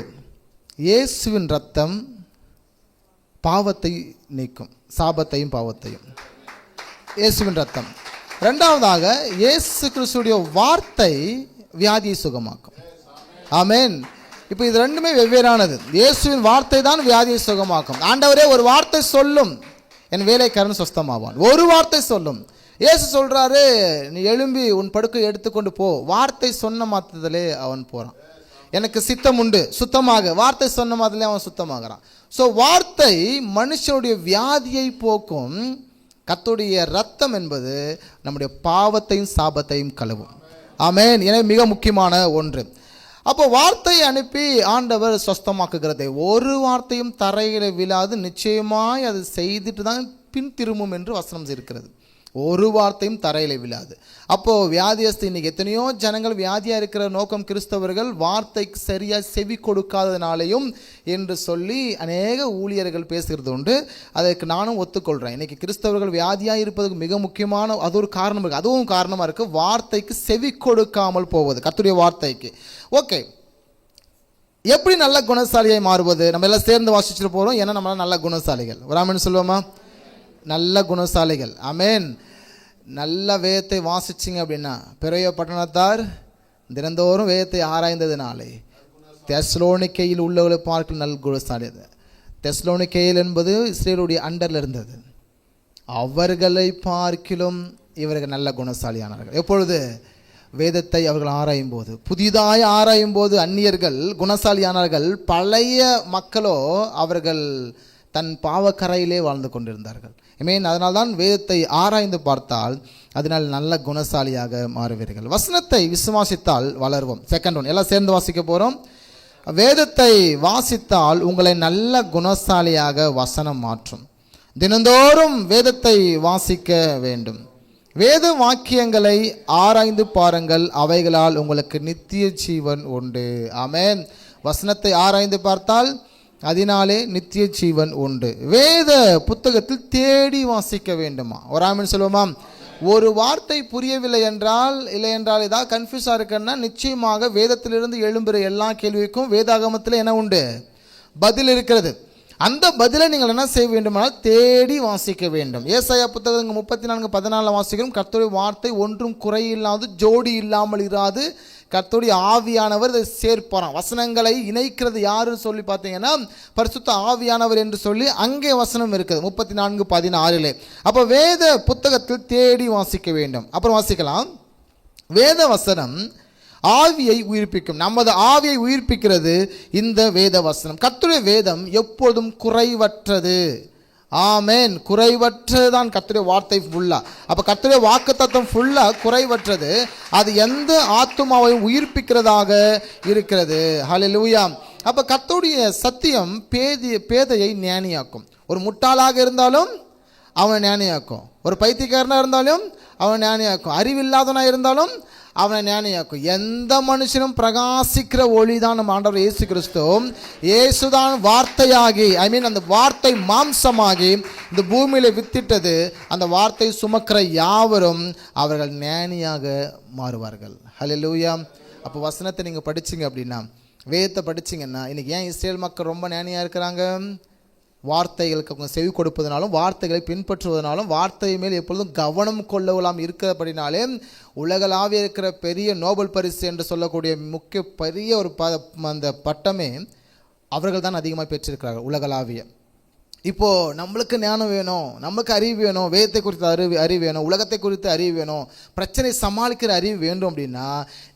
இயேசுவின் ரத்தம் பாவத்தை நீக்கும், சாபத்தையும் பாவத்தையும். இயேசுவின் ரத்தம். 2வதாக இயேசு கிறிஸ்துடைய வார்த்தை வியாதியை சுகமாக்கும். ஆமென். இப்போ இது ரெண்டுமே வெவ்வேறானது. இயேசுவின் வார்த்தை தான் வியாதியை சுகமாக்கும். ஆண்டவரே ஒரு வார்த்தை சொல்லும், என் வேலைக்காரன் சுஸ்தமாவான். ஒரு வார்த்தை சொல்லும். இயேசு சொல்கிறாரு, நீ எழும்பி உன் படுக்கை எடுத்துக்கொண்டு போ. வார்த்தை சொன்ன மாத்திரத்திலே அவன் போகிறான். எனக்கு சித்தம் உண்டு, சுத்தமாக. வார்த்தை சொன்ன மாதிரிலே அவன் சுத்தமாகறான். ஸோ வார்த்தை மனுஷனுடைய வியாதியை போக்கும். கர்த்தருடைய ரத்தம் என்பது நம்முடைய பாவத்தையும் சாபத்தையும் கழுவும். ஆமென். எனவே மிக முக்கியமான ஒன்று. அப்போ வார்த்தையை அனுப்பி ஆண்டவர் சுஸ்தமாக்குகிறதை, ஒரு வார்த்தையும் தரையில் விழாது, நிச்சயமாய் அது செய்துட்டு தான் பின் திரும்பும் என்று வசனம் இருக்கிறது. ஒரு வார்த்தையும் தரையில் விழாது. அப்போது வியாதியஸ்து, இன்றைக்கி எத்தனையோ ஜனங்கள் வியாதியாக இருக்கிற நோக்கம் கிறிஸ்தவர்கள் வார்த்தைக்கு சரியாக செவி கொடுக்காதனாலையும் என்று சொல்லி அநேக ஊழியர்கள் பேசுகிறது உண்டு. அதற்கு நானும் ஒத்துக்கொள்கிறேன். இன்றைக்கி கிறிஸ்தவர்கள் வியாதியாக இருப்பதுக்கு மிக முக்கியமான அது ஒரு காரணம் இருக்குது. அதுவும் காரணமாக இருக்குது, வார்த்தைக்கு செவி கொடுக்காமல் போவது, கர்த்தருடைய வார்த்தைக்கு. ஓகே, எப்படி நல்ல குணசாலியாய் மாறுவது? நம்ம எல்லாம் சேர்ந்து வாசிச்சுட்டு போகிறோம். ஏன்னா நம்மளாம் நல்ல குணசாலிகள். ஒரு ஆமென் சொல்லுவோமா? நல்ல குணசாலிகள். ஆமென். நல்ல வேதத்தை வாசிச்சிங்க அப்படின்னா, பெரிய பட்டணத்தார் தினந்தோறும் வேதத்தை ஆராய்ந்ததினாலே தெஸ்லோனிக்கையில் உள்ளவர்களை பார்க்க நல்ல குணசாலி. தெஸ்லோனிக்கையில் என்பது இஸ்ரேலுடைய அண்டரில் இருந்தது. அவர்களை பார்க்கிலும் இவர்கள் நல்ல குணசாலியானார்கள். எப்பொழுது? வேதத்தை அவர்கள் ஆராயும் போது, புதிதாய் ஆராயும் போது அந்நியர்கள் குணசாலியானார்கள். பழைய மக்களோ அவர்கள் தன் பாவக்கரையிலே வாழ்ந்து கொண்டிருந்தார்கள். அதனால்தான் வேதத்தை ஆராய்ந்து பார்த்தால் அதனால் நல்ல குணசாலியாக மாறுவீர்கள். வசனத்தை விசுவாசித்தால் வளருவோம். செகண்ட் ஒன், எல்லாம் சேர்ந்து வாசிக்க போகிறோம். வேதத்தை வாசித்தால் உங்களை நல்ல குணசாலியாக வசனம் மாற்றும். தினந்தோறும் வேதத்தை வாசிக்க வேண்டும். வேத வாக்கியங்களை ஆராய்ந்து பாருங்கள், அவைகளால் உங்களுக்கு நித்திய ஜீவன் உண்டு. ஆமென். வசனத்தை ஆராய்ந்து பார்த்தால் அதனாலே நித்திய ஜீவன் உண்டு. வேத புத்தகத்தில் தேடி வாசிக்க வேண்டுமா? ஒரு ஆமென் சொல்லுவோமா? ஒரு வார்த்தை புரியவில்லை என்றால், இல்லை என்றால் ஏதாவது கன்ஃபியூஸாக இருக்குன்னா நிச்சயமாக வேதத்திலிருந்து எழும்புகிற எல்லா கேள்விக்கும் வேதாகமத்தில் என்ன உண்டு? பதில் இருக்கிறது. அந்த பதிலை நீங்கள் என்ன செய்ய வேண்டுமானால் தேடி வாசிக்க வேண்டும். ஏசாயா புத்தகம் 34:14 வாசிக்கிறோம். கர்த்தருடைய வார்த்தை ஒன்றும் குறையில்லாது ஜோடி இல்லாமல் இராது, கர்த்தருடைய ஆவியானவர் இதை சேர்ப்பாராம். வசனங்களை இணைக்கிறது யாருன்னு சொல்லி பார்த்தீங்கன்னா பரிசுத்த ஆவியானவர் என்று சொல்லி அங்கே வசனம் இருக்குது 34:16. அப்போ வேத புத்தகத்தில் தேடி வாசிக்க வேண்டும். அப்புறம் வாசிக்கலாம். வேத வசனம் ஆவியை உயிர்ப்பிக்கும். நமது ஆவியை உயிர்ப்பிக்கிறது இந்த வேத வசனம். கர்த்தருடைய வேதம் எப்போதும் குறைவற்றது. ஆமென். குறைவற்றதுதான் கர்த்தருடைய வார்த்தை ஃபுல்லா. அப்போ கர்த்தருடைய வாக்குத்தத்தம் ஃபுல்லா குறைவற்றது. அது எந்த ஆத்துமாவையும் உயிர்ப்பிக்கிறதாக இருக்கிறது. ஹல்லேலூயா. அப்போ கர்த்தருடைய சத்தியம் பேதையை ஞானியாக்கும். ஒரு முட்டாளாக இருந்தாலும் அவனை ஞானியாக்கும். ஒரு பைத்தியக்காரனாக இருந்தாலும் அவன் ஞானியாக்கும். அறிவில்லாதவனாக இருந்தாலும் அவனை ஞானியாக்கும். எந்த மனுஷனும் பிரகாசிக்கிற ஒளி தான் நம்ம ஆண்டவர் இயேசு கிறிஸ்து. இயேசுதான் வார்த்தையாகி, அந்த வார்த்தை மாம்சமாகி இந்த பூமியில் வித்திட்டது. அந்த வார்த்தை சுமக்கிற யாவரும் அவர்கள் ஞானியாக மாறுவார்கள். ஹல்லேலூயா. அப்போ வசனத்தை நீங்கள் படிச்சிங்க அப்படின்னா, வேதத்தை படிச்சிங்கன்னா, இன்றைக்கி ஏன் இஸ்ரேல் மக்கள் ரொம்ப ஞானியாக இருக்கிறாங்க? வார்த்தைகளுக்கு அவங்க செவி கொடுப்பதனாலும், வார்த்தைகளை பின்பற்றுவதனாலும், வார்த்தை மேல் எப்பொழுதும் கவனம் கொள்ளலாம் இருக்கிறபடினாலே உலகளாவிய இருக்கிற பெரிய நோபல் பரிசு என்று சொல்லக்கூடிய முக்கிய பெரிய ஒரு அந்த பட்டமே அவர்கள் தான் அதிகமாக பெற்றிருக்கிறார்கள் உலகளாவிய. இப்போது நம்மளுக்கு ஞானம் வேணும், நமக்கு அறிவு வேணும், வேதத்தை குறித்த அறிவு வேணும், உலகத்தை குறித்த அறிவு வேணும், பிரச்சனை சமாளிக்கிற அறிவு வேண்டும் அப்படின்னா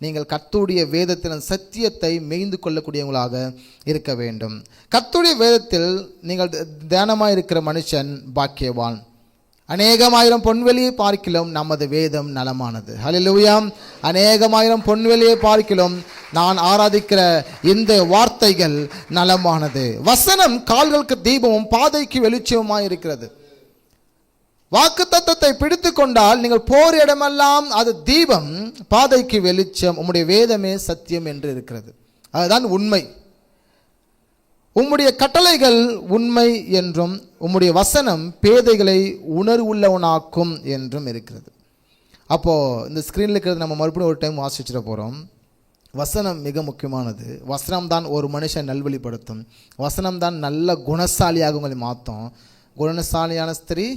நீங்கள் கர்த்தருடைய வேதத்தின் சத்தியத்தை மேய்ந்து கொள்ளக்கூடியவங்களாக இருக்க வேண்டும். கர்த்தருடைய வேதத்தில் நீங்கள் தியானமாக இருக்கிற மனுஷன் பாக்கியவான். அநேகமாயிரம் பொன்வெளியை பார்க்கிலும் நமது வேதம் நலமானது. ஹல்லேலூயா. அநேகமாயிரம் பொன்வெளியை பார்க்கிலும் நான் ஆராதிக்கிற இந்த வார்த்தைகள் நலமானது. வசனம் கால்களுக்கு தீபமும் பாதைக்கு வெளிச்சமுமாய் இருக்கிறது. வாக்குத்தத்தத்தை பிடித்து கொண்டால் நீங்கள் போர் இடமெல்லாம் அது தீபம், பாதைக்கு வெளிச்சம். உம்முடைய வேதமே சத்தியம் என்று இருக்கிறது. அதுதான் உண்மை. உம்முடைய கட்டளைகள் உண்மை என்றும் உம்முடைய வசனம் பேதைகளை உணர்வுள்ளவனாக்கும் என்றும் இருக்கிறது. அப்போது இந்த ஸ்க்ரீனில் இருக்கிறது நம்ம மறுபடியும் ஒரு டைம் வாசிச்சுட்டு போகிறோம். வசனம் மிக முக்கியமானது. வசனம் தான் ஒரு மனுஷன் நல்வழிப்படுத்தும். வசனம் தான் நல்ல குணசாலியாக உங்களை மாற்றும். குணசாலியான ஸ்திரீ,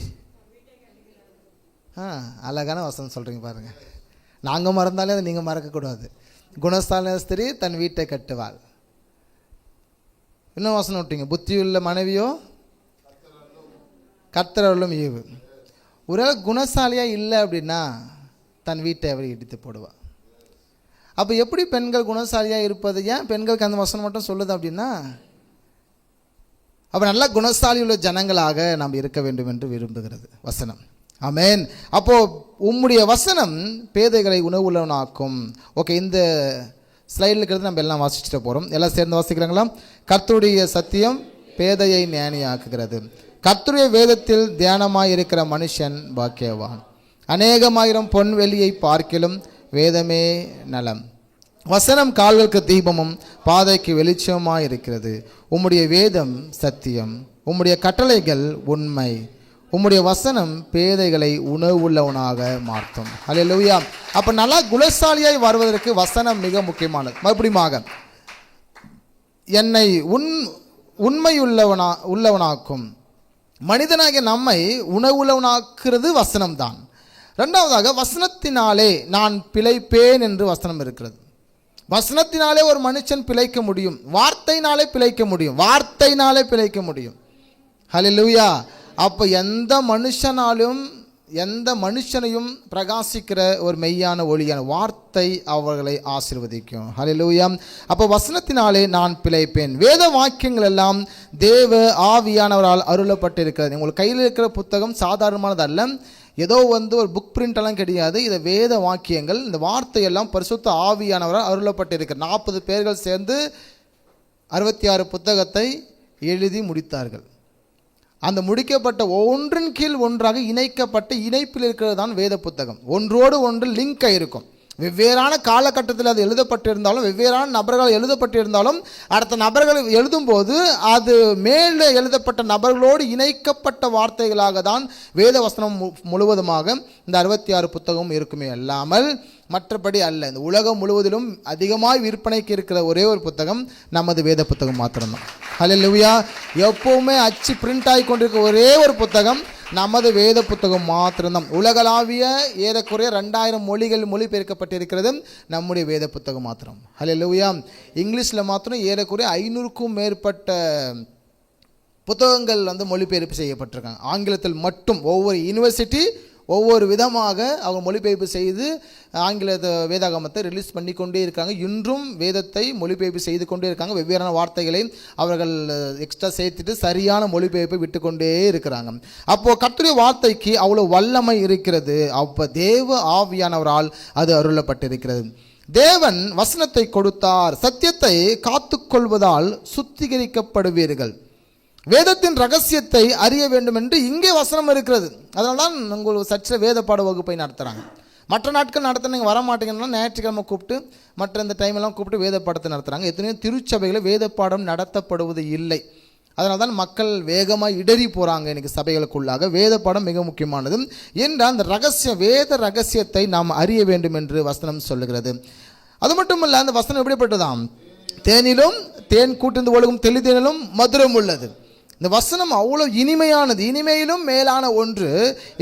அழகான வசனம் சொல்கிறீங்க பாருங்கள். நாங்கள் மறந்தாலே அதை நீங்கள் மறக்கக்கூடாது. குணசாலியான ஸ்திரீ தன் வீட்டை கட்டுவாள். இன்னும் வசனம் விட்டீங்க, புத்தியுள்ள மனைவியோ கர்த்தரருளும் ஈவு. ஒருவேளை குணசாலியாக இல்லை அப்படின்னா தன் வீட்டை அவர் இடித்து போடுவாள். அப்போ எப்படி பெண்கள் குணசாலியாக இருப்பது? ஏன் பெண்களுக்கு அந்த வசனம் மட்டும் சொல்லுது அப்படின்னா, அப்போ நல்ல குணசாலி உள்ள ஜனங்களாக நாம் இருக்க வேண்டும் என்று விரும்புகிறது வசனம். ஆமென். அப்போது உம்முடைய வசனம் பேதைகளை உணவுள்ளவனாக்கும். ஓகே, இந்த ஸ்லைடில் இருக்கிறது நம்ம எல்லாம் வாசிச்சுட்டு போகிறோம். எல்லாம் சேர்ந்து வாசிக்கிறாங்களா? கர்த்தருடைய சத்தியம் பேதையை ஞானியாக்குகிறது. கர்த்தருடைய வேதத்தில் தியானமாய் இருக்கிற மனுஷன் பாக்கியவான். அநேகமாயிரம் பொன்வெளியை பார்க்கிலும் வேதமே நலம். வசனம் கால்களுக்கு தீபமும் பாதைக்கு வெளிச்சமாய் இருக்கிறது. உம்முடைய வேதம் சத்தியம், உம்முடைய கட்டளைகள் உண்மை, உம்முடைய வசனம் பேதைகளை உணவுள்ளவனாக மாற்றும். ஹல்லேலூயா. அப்போ நல்லா குணசாலியாய் வருவதற்கு வசனம் மிக முக்கியமானது. மறுபடியும் என்னை உள்ளவனாக்கும். மனிதனாகிய நம்மை உணவுள்ளவனாக்குறது வசனம்தான். ரெண்டாவதாக வசனத்தினாலே நான் பிழைப்பேன் என்று வசனம் இருக்கிறது. வசனத்தினாலே ஒரு மனுஷன் பிழைக்க முடியும், வார்த்தையினாலே பிழைக்க முடியும், வார்த்தையினாலே பிழைக்க முடியும். ஹல்லேலூயா. அப்போ எந்த மனுஷனையும் பிரகாசிக்கிற ஒரு மெய்யான ஒளியான வார்த்தை அவர்களை ஆசீர்வதிக்கும். ஹல்லேலூயா. அப்போ வசனத்தினாலே நான் பிழைப்பேன். வேத வாக்கியங்கள் எல்லாம் தேவ ஆவியானவரால் அருளப்பட்டிருக்கிறது. உங்களுக்கு கையில் இருக்கிற புத்தகம் சாதாரணமானது அல்ல, ஏதோ ஒரு புக் பிரிண்ட் எல்லாம் கிடையாது. இதை வேத வாக்கியங்கள், இந்த வார்த்தையெல்லாம் பரிசுத்த ஆவியானவரால் அருளப்பட்டிருக்கிறது. 40 பேர்கள் சேர்ந்து 66 புத்தகத்தை எழுதி முடித்தார்கள். அந்த முடிக்கப்பட்ட ஒன்றின் கீழ் ஒன்றாக இணைக்கப்பட்ட இணைப்பில் இருக்கிறது தான் வேத புத்தகம். ஒன்றோடு ஒன்று லிங்க் ஆகிருக்கும். வெவ்வேறான காலகட்டத்தில் அது எழுதப்பட்டிருந்தாலும், வெவ்வேறான நபர்கள் எழுதப்பட்டிருந்தாலும், அடுத்த நபர்கள் எழுதும்போது அது மேலே எழுதப்பட்ட நபர்களோடு இணைக்கப்பட்ட வார்த்தைகளாக தான் வேத வசனம் முழுவதுமாக இந்த 66 புத்தகம் இருக்குமே அல்லாமல் மற்றபடி அல்ல. இந்த உலகம் முழுவதிலும் அதிகமாக விற்பனைக்கு இருக்கிற ஒரே ஒரு புத்தகம் நமது வேத புத்தகம் மாத்திரம்தான். ஹல்லேலூயா. எப்பவுமே அச்சு பிரிண்ட் ஆகி கொண்டிருக்க ஒரே ஒரு புத்தகம் நமது வேத புத்தகம் மாத்திரம்தான். உலகளாவிய ஏறக்குறைய 2000 மொழிகள் மொழிபெயர்க்கப்பட்டிருக்கிறது நம்முடைய வேத புத்தகம் மாத்திரம். ஹல்லேலூயா. இங்கிலீஷில் மாத்திரம் ஏறக்குறைய 500க்கும் மேற்பட்ட புத்தகங்கள் மொழிபெயர்ப்பு செய்யப்பட்டிருக்காங்க. ஆங்கிலத்தில் மட்டும் ஒவ்வொரு யூனிவர்சிட்டி ஒவ்வொரு விதமாக அவங்க மொழிபெயர்ப்பு செய்து ஆங்கில வேதாகமத்தை ரிலீஸ் பண்ணி கொண்டே இருக்காங்க. இன்றும் வேதத்தை மொழிபெயர்ப்பு செய்து கொண்டே இருக்காங்க. வெவ்வேறான வார்த்தைகளை அவர்கள் எக்ஸ்ட்ரா சேர்த்துட்டு சரியான மொழிபெயர்ப்பை விட்டு கொண்டே இருக்கிறாங்க. அப்போது கர்த்தருடைய வார்த்தைக்கு அவ்வளோ வல்லமை இருக்கிறது. அப்போ தேவ ஆவியானவரால் அது அருளப்பட்டிருக்கிறது. தேவன் வசனத்தை கொடுத்தார், சத்தியத்தை காத்துக்கொள்வதால் சுத்திகரிக்கப்படுவீர்கள். வேதத்தின் ரகசியத்தை அறிய வேண்டும் என்று இங்கே வசனம் இருக்கிறது. அதனால தான் உங்களுக்கு சற்று வேத பாட வகுப்பை நடத்துகிறாங்க. மற்ற நாட்கள் நடத்த நீங்கள் வர மாட்டீங்கன்னா ஞாயிற்றுக்கிழமை கூப்பிட்டு மற்ற இந்த டைமெல்லாம் கூப்பிட்டு வேத பாடத்தை நடத்துகிறாங்க. எத்தனையோ திருச்சபைகளில் வேத பாடம் நடத்தப்படுவது இல்லை. அதனால தான் மக்கள் வேகமாக இடறி போகிறாங்க. இன்றைக்கி சபைகளுக்குள்ளாக வேத பாடம் மிக முக்கியமானது என்றால் அந்த வேத ரகசியத்தை நாம் அறிய வேண்டும் என்று வசனம் சொல்லுகிறது. அது மட்டும் இல்லை, அந்த வசனம் எப்படிப்பட்டதாம்? தேனிலும் தேன் கூட்டிருந்து ஒழுகும் தெளிதேனிலும் மதுரம் உள்ளது. இந்த வசனம் அவ்வளோ இனிமையானது. இனிமையிலும் மேலான ஒன்று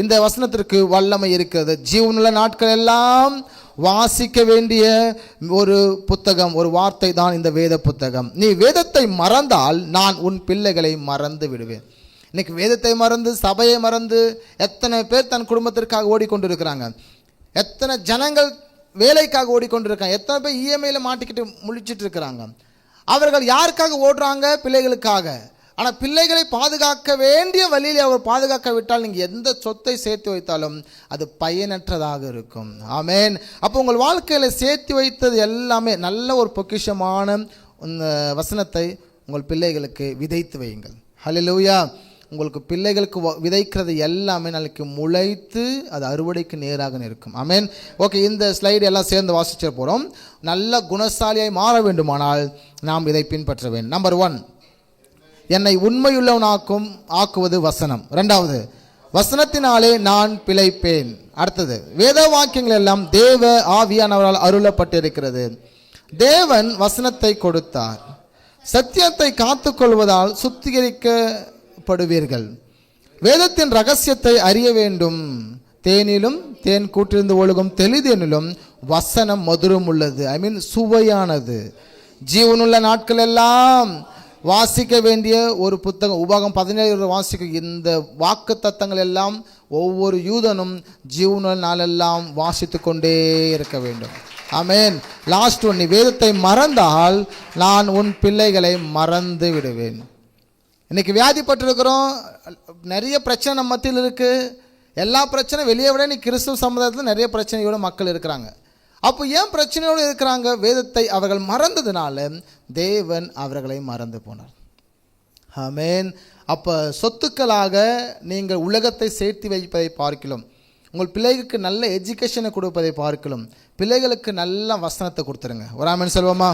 இந்த வசனத்திற்கு வல்லமை இருக்கிறது. ஜீவனுள்ள நாட்கள் எல்லாம் வாசிக்க வேண்டிய ஒரு புத்தகம், ஒரு வார்த்தை தான் இந்த வேத புத்தகம். நீ வேதத்தை மறந்தால் நான் உன் பிள்ளைகளை மறந்து விடுவேன். இன்னைக்கு வேதத்தை மறந்து, சபையை மறந்து எத்தனை பேர் தன் குடும்பத்திற்காக ஓடிக்கொண்டிருக்கிறாங்க. எத்தனை ஜனங்கள் வேலைக்காக ஓடிக்கொண்டிருக்காங்க. எத்தனை பேர் இஎம்ஐயில் மாட்டிக்கிட்டு முழிச்சிட்டு இருக்கிறாங்க. அவர்கள் யாருக்காக ஓடுறாங்க? பிள்ளைகளுக்காக. ஆனால் பிள்ளைகளை பாதுகாக்க வேண்டிய வழியில் அவர் பாதுகாக்க விட்டால் நீங்கள் எந்த சொத்தை சேர்த்து வைத்தாலும் அது பயனற்றதாக இருக்கும். ஆமேன். அப்போ உங்கள் வாழ்க்கையில் சேர்த்து வைத்தது எல்லாமே நல்ல ஒரு பொக்கிஷமான வசனத்தை உங்கள் பிள்ளைகளுக்கு விதைத்து வையுங்கள். ஹல்லேலூயா. உங்களுக்கு பிள்ளைகளுக்கு விதைக்கிறது எல்லாமே நாளைக்கு முளைத்து அது அறுவடைக்கு நேராக இருக்கும். ஆமேன். ஓகே, இந்த ஸ்லைடு எல்லாம் சேர்ந்து வாசிச்சு போகிறோம். நல்ல குணசாலியாய் மாற வேண்டுமானால் நாம் இதை பின்பற்ற வேண்டும். நம்பர் 1, என்னை உண்மையுள்ளவனாக்கும் ஆக்குவது வசனம். 2வது, வசனத்தினாலே நான் பிழைப்பேன். அடுத்தது, வேத வாக்கியங்கள் எல்லாம் தேவ ஆவியானவரால் அருளப்பட்டிருக்கிறது. தேவன் வசனத்தை கொடுத்தார், சத்தியத்தை காத்துக்கொள்வதால் சுத்திகரிக்கப்படுவீர்கள். வேதத்தின் ரகசியத்தை அறிய வேண்டும். தேனிலும் தேன் கூட்டிருந்து ஒழுகும் தெளிதேனிலும் வசனம் மதுரம் உள்ளது. சுவையானது. ஜீவனுள்ள நாட்கள் எல்லாம் வாசிக்க வேண்டிய ஒரு புத்தகம். உபாகம் 17 வாசிக்க. இந்த வாக்கு தத்தங்கள் எல்லாம் ஒவ்வொரு யூதனும் ஜீவனுள்ள நாளெல்லாம் வாசித்து கொண்டே இருக்க வேண்டும். ஆமேன். லாஸ்ட் ஒன், நீ வேதத்தை மறந்தால் நான் உன் பிள்ளைகளை மறந்து விடுவேன். இன்னைக்கு வியாதிப்பட்டிருக்கிறோம். நிறைய பிரச்சனை நம்ம மத்தியில் இருக்குது. எல்லா பிரச்சனை வெளியே விட நீ கிறிஸ்துவ சமுதாயத்தில் நிறைய பிரச்சனையோட மக்கள் இருக்கிறாங்க. அப்போ ஏன் பிரச்சனையோடு இருக்கிறாங்க? வேதத்தை அவர்கள் மறந்ததுனால தேவன் அவர்களை மறந்து போனார். ஆமேன். அப்போ சொத்துக்களாக நீங்கள் உலகத்தை சேர்த்து வைப்பதை பார்க்கலாம். உங்கள் பிள்ளைகளுக்கு நல்ல எஜுகேஷனை கொடுப்பதை பார்க்கலாம். பிள்ளைகளுக்கு நல்ல வசனத்தை கொடுத்துருங்க. ஒரு ஆமேன் சொல்வோமா?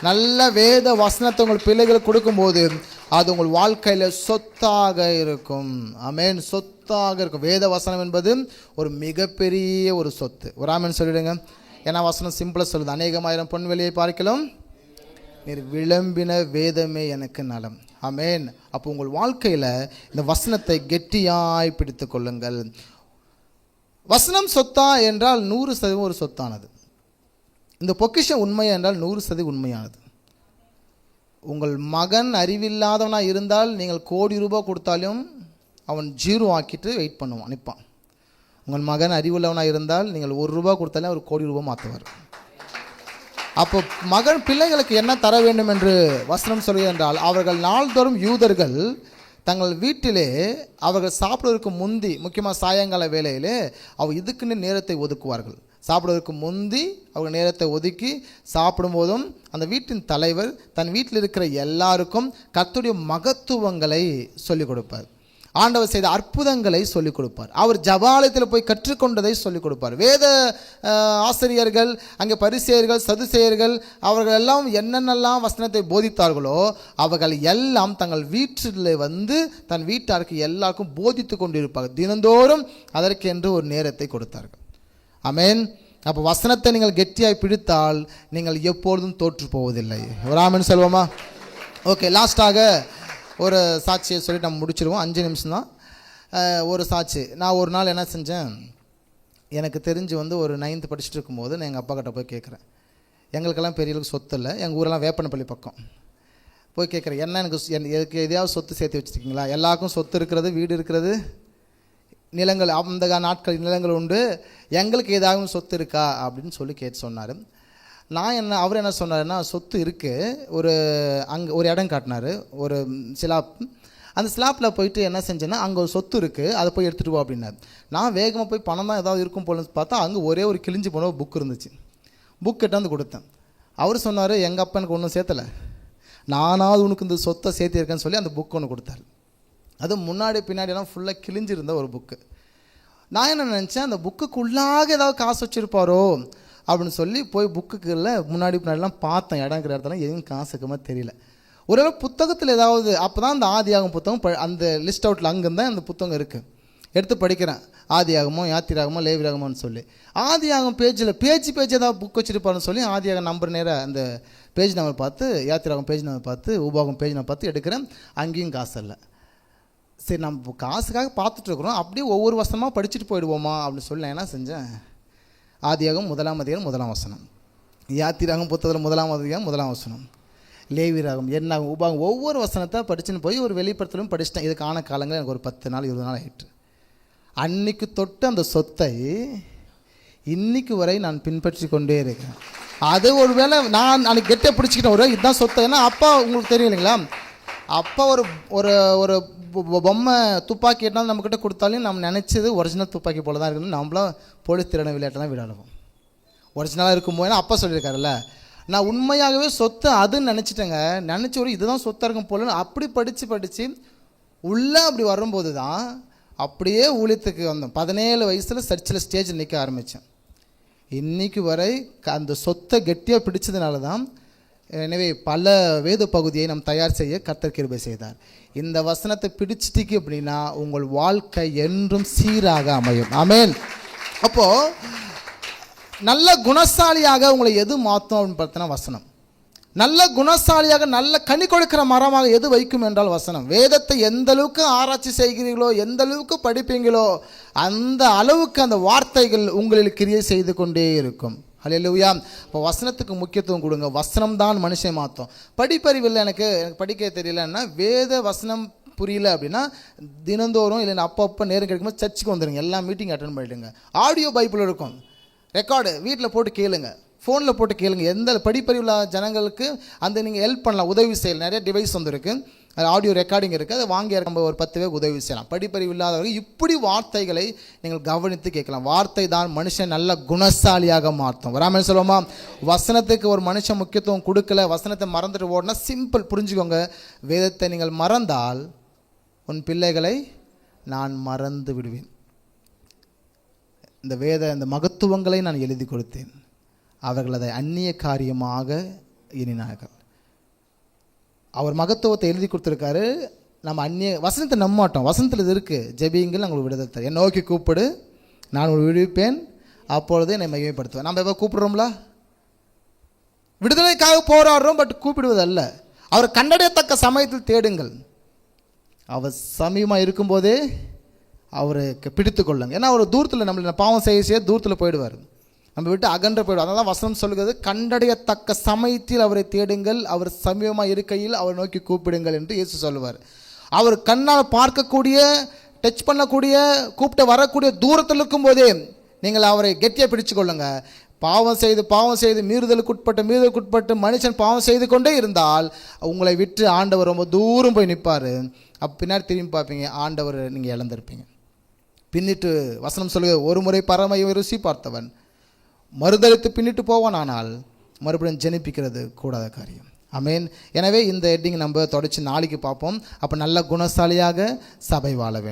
நல்ல வேத வசனத்தை உங்கள் பிள்ளைகளுக்கு கொடுக்கும்போது அது உங்கள் வாழ்க்கையில் சொத்தாக இருக்கும். ஆமேன். சொத்தாக இருக்கும். வேத வசனம் என்பது ஒரு மிகப்பெரிய ஒரு சொத்து. ஒரு ஆமேன் சொல்லிடுங்க. ஏன்னா வசனம் சிம்பிளாக சொல்லுது. அநேகமாயிரம் பொன் வெளியை பார்க்கலாம் நீர் விளம்பின வேதமே எனக்கு நலம். ஆமென். அப்போ உங்கள் வாழ்க்கையில் இந்த வசனத்தை கெட்டியாய் பிடித்து கொள்ளுங்கள். வசனம் சொத்தா என்றால் 100% ஒரு சொத்தானது. இந்த பொக்கிஷம் உண்மையா என்றால் 100% உண்மையானது. உங்கள் மகன் அறிவில்லாதவனாக இருந்தால் நீங்கள் கோடி ரூபாய் கொடுத்தாலும் அவன் 0 ஆக்கிட்டு வெயிட் பண்ணுவான், நிற்பான். உங்கள் மகன் அறிவுள்ளவனாக இருந்தால் நீங்கள் 1 ரூபா கொடுத்தாலும் அவர் கோடி ரூபாய் மாற்றுவார். அப்போ பிள்ளைகளுக்கு என்ன தர வேண்டும் என்று வசனம் சொல்கிறது என்றால், அவர்கள் நாள்தோறும் யூதர்கள் தங்கள் வீட்டிலே அவர்கள் சாப்பிடுவதற்கு முந்தி, முக்கியமாக சாயங்கால வேளையிலே அவர் இதுக்குன்னு நேரத்தை ஒதுக்குவார்கள். சாப்பிடுவதற்கு முந்தி அவங்க நேரத்தை ஒதுக்கி சாப்பிடும்போதும் அந்த வீட்டின் தலைவர் தன் வீட்டில் இருக்கிற எல்லாருக்கும் கர்த்தருடைய மகத்துவங்களை சொல்லிக் கொடுப்பார். ஆண்டவர் செய்த அற்புதங்களை சொல்லிக் கொடுப்பார். அவர் ஜபாலயத்தில் போய் கற்றுக்கொண்டதை சொல்லிக் கொடுப்பார். வேத ஆசிரியர்கள், அங்கே பரிசேயர்கள், சதுசேயர்கள், அவர்கள் எல்லாம் என்னென்னலாம் வசனத்தை போதித்தார்களோ அவர்கள் எல்லாம் தங்கள் வீட்டில் வந்து தன் வீட்டாருக்கு எல்லாருக்கும் போதித்து கொண்டிருப்பார்கள். தினந்தோறும் அதற்கென்று ஒரு நேரத்தை கொடுத்தார்கள். ஆமென். அப்போ வசனத்தை நீங்கள் கெட்டியாய் பிடித்தால் நீங்கள் எப்பொழுதும் தோற்று போவதில்லை. ஒரு ஆமென் சொல்வோமா? ஓகே, லாஸ்ட்டாக ஒரு சாட்சியை சொல்லி நம்ம முடிச்சிடுவோம். 5 நிமிஷம் தான். ஒரு சாட்சி. நான் ஒரு நாள் என்ன செஞ்சேன், எனக்கு தெரிஞ்சு வந்து ஒரு 9th படிச்சுட்டு இருக்கும்போது நான் எங்கள் அப்பா கிட்ட போய் கேட்குறேன். எங்களுக்கெல்லாம் பெரிய அளவுக்கு சொத்து இல்லை. எங்கள் ஊரெல்லாம் வேப்பனப்பள்ளி பக்கம். போய் கேட்குறேன், என்ன எனக்கு எதையாவது சொத்து சேர்த்து வச்சுருக்கீங்களா? எல்லாருக்கும் சொத்து இருக்கிறது, வீடு இருக்கிறது, நிலங்கள், அந்த நாட்கள் நிலங்கள் உண்டு. எங்களுக்கு ஏதாவது சொத்து இருக்கா அப்படின்னு சொல்லி கேட்டு சொன்னார். அவர் என்ன சொன்னார்னா, சொத்து இருக்குது. அங்கே ஒரு இடம் காட்டினார், ஒரு ஸ்லாப். அந்த ஸ்லாப்பில் போயிட்டு என்ன செஞ்சேன்னா, அங்கே ஒரு சொத்து இருக்குது, அதை போய் எடுத்துகிட்டு போ அப்படின்னாரு. நான் வேகமாக போய் பணம் தான் ஏதாவது இருக்கும் போலன்னு பார்த்தா அங்கே ஒரே ஒரு கிழிஞ்சு போன புக் இருந்துச்சு. புக் கிட்டாந்து கொடுத்தேன். அவர் சொன்னார், எங்கள் அப்பா எனக்கு ஒன்றும் சேர்த்தலை, நானாவது உனக்கு இந்த சொத்தை சேர்த்திருக்கேன்னு சொல்லி அந்த புக் ஒன்று கொடுத்தாரு. அது முன்னாடி பின்னாடியெல்லாம் ஃபுல்லாக கிழிஞ்சிருந்த ஒரு புக்கு. நான் என்ன நினச்சேன், அந்த புக்குக்குள்ளாக ஏதாவது காசு வச்சுருப்பாரோ அப்படின்னு சொல்லி போய் புக்குக்குள்ள முன்னாடிலாம் பார்த்தேன். இடங்கிற இடத்துல எதுவும் காசு இருக்கமா தெரியல. ஒருவேளை புத்தகத்தில் ஏதாவது, அப்போ தான் அந்த ஆதியாகம் புத்தகம் அந்த லிஸ்ட் அவுட்டில் அங்கேருந்தான் அந்த புத்தகம் இருக்குது. எடுத்து படிக்கிறேன், ஆதியாகமோ யாத்திராகமோ லேவியாகமோன்னு சொல்லி. ஆதியாகம் பேஜ் ஏதாவது புக் வச்சுருப்பாருன்னு சொல்லி ஆதியாகம் நம்பர் நேராக அந்த பேஜ் நம்பர் பார்த்து, யாத்திராகம் பேஜ் நம்பர் பார்த்து, உபாகம் பேஜ் நம்பர் பார்த்து எடுக்கிறேன். அங்கேயும் காசு இல்லை. சரி, நம்ம காசுக்காக பார்த்துட்ருக்குறோம், அப்படியே ஒவ்வொரு வசனமாக படிச்சுட்டு போயிடுவோமா அப்படின்னு சொல்லி நான் என்ன செஞ்சேன், ஆதியாகம் 1ஆம் அதிகாரம் 1ஆம் வசனம், யாத்திராகம் புத்தகத்தில் 1ஆம் அதிகாரம் 1ஆம் வசனம், லேவியராகம், என்னாகும், உபாகம், ஒவ்வொரு வசனத்தை படிச்சுன்னு போய் ஒரு வெளிப்படுத்தலும் படிச்சுட்டேன். இதுக்கான காலங்கள் எனக்கு ஒரு 10 நாள் 20 நாள் ஆகிட்டு. அன்னைக்கு தொட்டு அந்த சொத்தை இன்னைக்கு வரை நான் பின்பற்றி கொண்டே இருக்கேன். அது ஒரு வேளை நான் அன்றைக்கி கெட்டே பிடிச்சிக்கிட்டேன், ஒரு இதுதான் சொத்தை. ஏன்னா அப்பா உங்களுக்கு தெரியும் இல்லைங்களா, அப்பா ஒரு ஒரு பொம்மை துப்பாக்கி எட்டாலும் நம்மக்கிட்ட கொடுத்தாலும் நம்ம நினச்சது ஒரிஜினல் துப்பாக்கி போல தான் இருக்கணும். நம்மளாம் போலீஸ் திறன விளையாட்டெல்லாம் விளையாடுவோம் ஒரிஜினலாக இருக்கும்போது. ஏன்னா அப்பா சொல்லியிருக்காருல்ல, நான் உண்மையாகவே சொத்து அதுன்னு நினச்சிட்டேங்க. நினச்சி ஒரு இதுதான் சொத்தாக இருக்கும் போலன்னு அப்படி படித்து உள்ளே அப்படி வரும்போது தான் அப்படியே ஊழியத்துக்கு வந்தோம். 17 வயசில் சர்ச்சில் ஸ்டேஜில் நிற்க ஆரம்பித்தேன். இன்றைக்கு வரை அந்த சொத்தை கெட்டியாக பிடிச்சதுனால தான். எனவே பல வேத பகுதியை நாம் தயார் செய்ய கர்த்தர் கிருபை செய்தார். இந்த வசனத்தை பிடிச்சிட்டிக்கு அப்படின்னா உங்கள் வாழ்க்கை என்றும் சீராக அமையும். ஆமென். அப்போது நல்ல குணசாலியாக உங்களை எது மாற்றும் அப்படின்னு பார்த்தோன்னா வசனம். நல்ல குணசாலியாக நல்ல கனி கொடுக்கிற மரமாக எது வைக்கும் என்றால் வசனம். வேதத்தை எந்த அளவுக்கு ஆராய்ச்சி செய்கிறீர்களோ, எந்த அளவுக்கு படிப்பீங்களோ, அந்த அளவுக்கு அந்த வார்த்தைகள் உங்களில் கிரியை செய்து கொண்டே இருக்கும். ஹல்லேலூயா. இப்போ வசனத்துக்கு முக்கியத்துவம் கொடுங்க. வசனம் தான் மனுஷன் மாற்றும். படிப்பறிவில் எனக்கு படிக்க தெரியலன்னா, வேத வசனம் புரியல அப்படின்னா தினந்தோறும் இல்லைன்னா அப்பப்போ நேரம் கிடைக்கும்போது சர்ச்சுக்கு வந்துடுங்க. எல்லா மீட்டிங் அட்டன் பண்ணிவிடுங்க. ஆடியோ பைபிள் இருக்கும், ரெக்கார்டு வீட்டில் போட்டு கேளுங்க, ஃபோனில் போட்டு கேளுங்க. எந்த படிப்பறிவுள்ள ஜனங்களுக்கு அந்த நீங்கள் ஹெல்ப் பண்ணலாம், உதவி செய்யலாம். நிறைய டிவைஸ் வந்துருக்கு, அது ஆடியோ ரெக்கார்டிங் இருக்குது, அதை வாங்கி நம்ம ஒரு 10 பேர் உதவி செய்யலாம். படிப்பறிவு இல்லாதவர்கள் இப்படி வார்த்தைகளை நீங்கள் கவனித்து கேட்கலாம். வார்த்தை தான் மனுஷன் நல்ல குணசாலியாக மாற்றும். வராமல் சொல்லுவோமா? வசனத்துக்கு ஒரு மனுஷன் முக்கியத்துவம் கொடுக்கல, வசனத்தை மறந்துட்டு ஓடனா சிம்பிள், புரிஞ்சுக்கோங்க. வேதத்தை நீங்கள் மறந்தால் உன் பிள்ளைகளை நான் மறந்து விடுவேன். இந்த மகத்துவங்களை நான் எழுதி கொடுத்தேன், அவர்கள் அதை அந்நிய காரியமாக எண்ணினார்கள். அவர் மகத்துவத்தை எழுதி கொடுத்துருக்காரு, நம்ம அந்நிய வசனத்தை நம்ப மாட்டோம். வசனத்தில் இது இருக்குது, ஜெபியுங்கள் உங்களுக்கு விடுதலை தரும், என்னை நோக்கி கூப்பிடு நான் விடுவிப்பேன், அப்பொழுது என்னை மகிமைப்படுத்துவேன். நம்ம எப்போ கூப்பிடுறோம்ல, விடுதலைக்காக போராடுறோம், பட் கூப்பிடுவதல்ல. அவர் கண்டடையத்தக்க சமயத்தில் தேடுங்கள். அவர் சமயமாக இருக்கும்போதே அவருக்கு பிடித்து கொள்ளுங்க. ஏன்னா அவர் தூரத்தில் நம்மளை பாவம் செய்ய தூரத்தில் போயிடுவார், நம்ம விட்டு அகன்ற போயிடுவார். அதனால வசனம் சொல்கிறது, கண்டடையத்தக்க சமயத்தில் அவரை தேடுங்கள், அவர் சமயமாக இருக்கையில் அவர் நோக்கி கூப்பிடுங்கள் என்று இயேசு சொல்லுவார். அவர் கண்ணால் பார்க்கக்கூடிய, டச் பண்ணக்கூடிய, கூப்பிட்டு வரக்கூடிய தூரத்தில் இருக்கும்போதே நீங்கள் அவரை கெட்டியாக பிடிச்சு கொள்ளுங்க. பாவம் செய்து மீறுதலுக்குட்பட்டு மனுஷன் பாவம் செய்து கொண்டே இருந்தால் உங்களை விட்டு ஆண்டவர் ரொம்ப தூரம் போய் நிற்பார். பின்னாடி திரும்பி பார்ப்பீங்க, ஆண்டவர் நீங்கள் இழந்திருப்பீங்க. பின்னிட்டு வசனம் சொல்லுங்க, ஒரு முறை பரமை ருசி பார்த்தவன் மறுதளித்து பின்னிட்டு போவான், ஆனால் மறுபடியும் ஜெனிப்பிக்கிறது கூடாத காரியம். ஆமென். எனவே இந்த ஹெட்டிங் நம்ம தொடர்ச்சி நாளைக்கு பார்ப்போம். அப்போ நல்ல குணசாலியாக சபை வாழ வேண்டும்.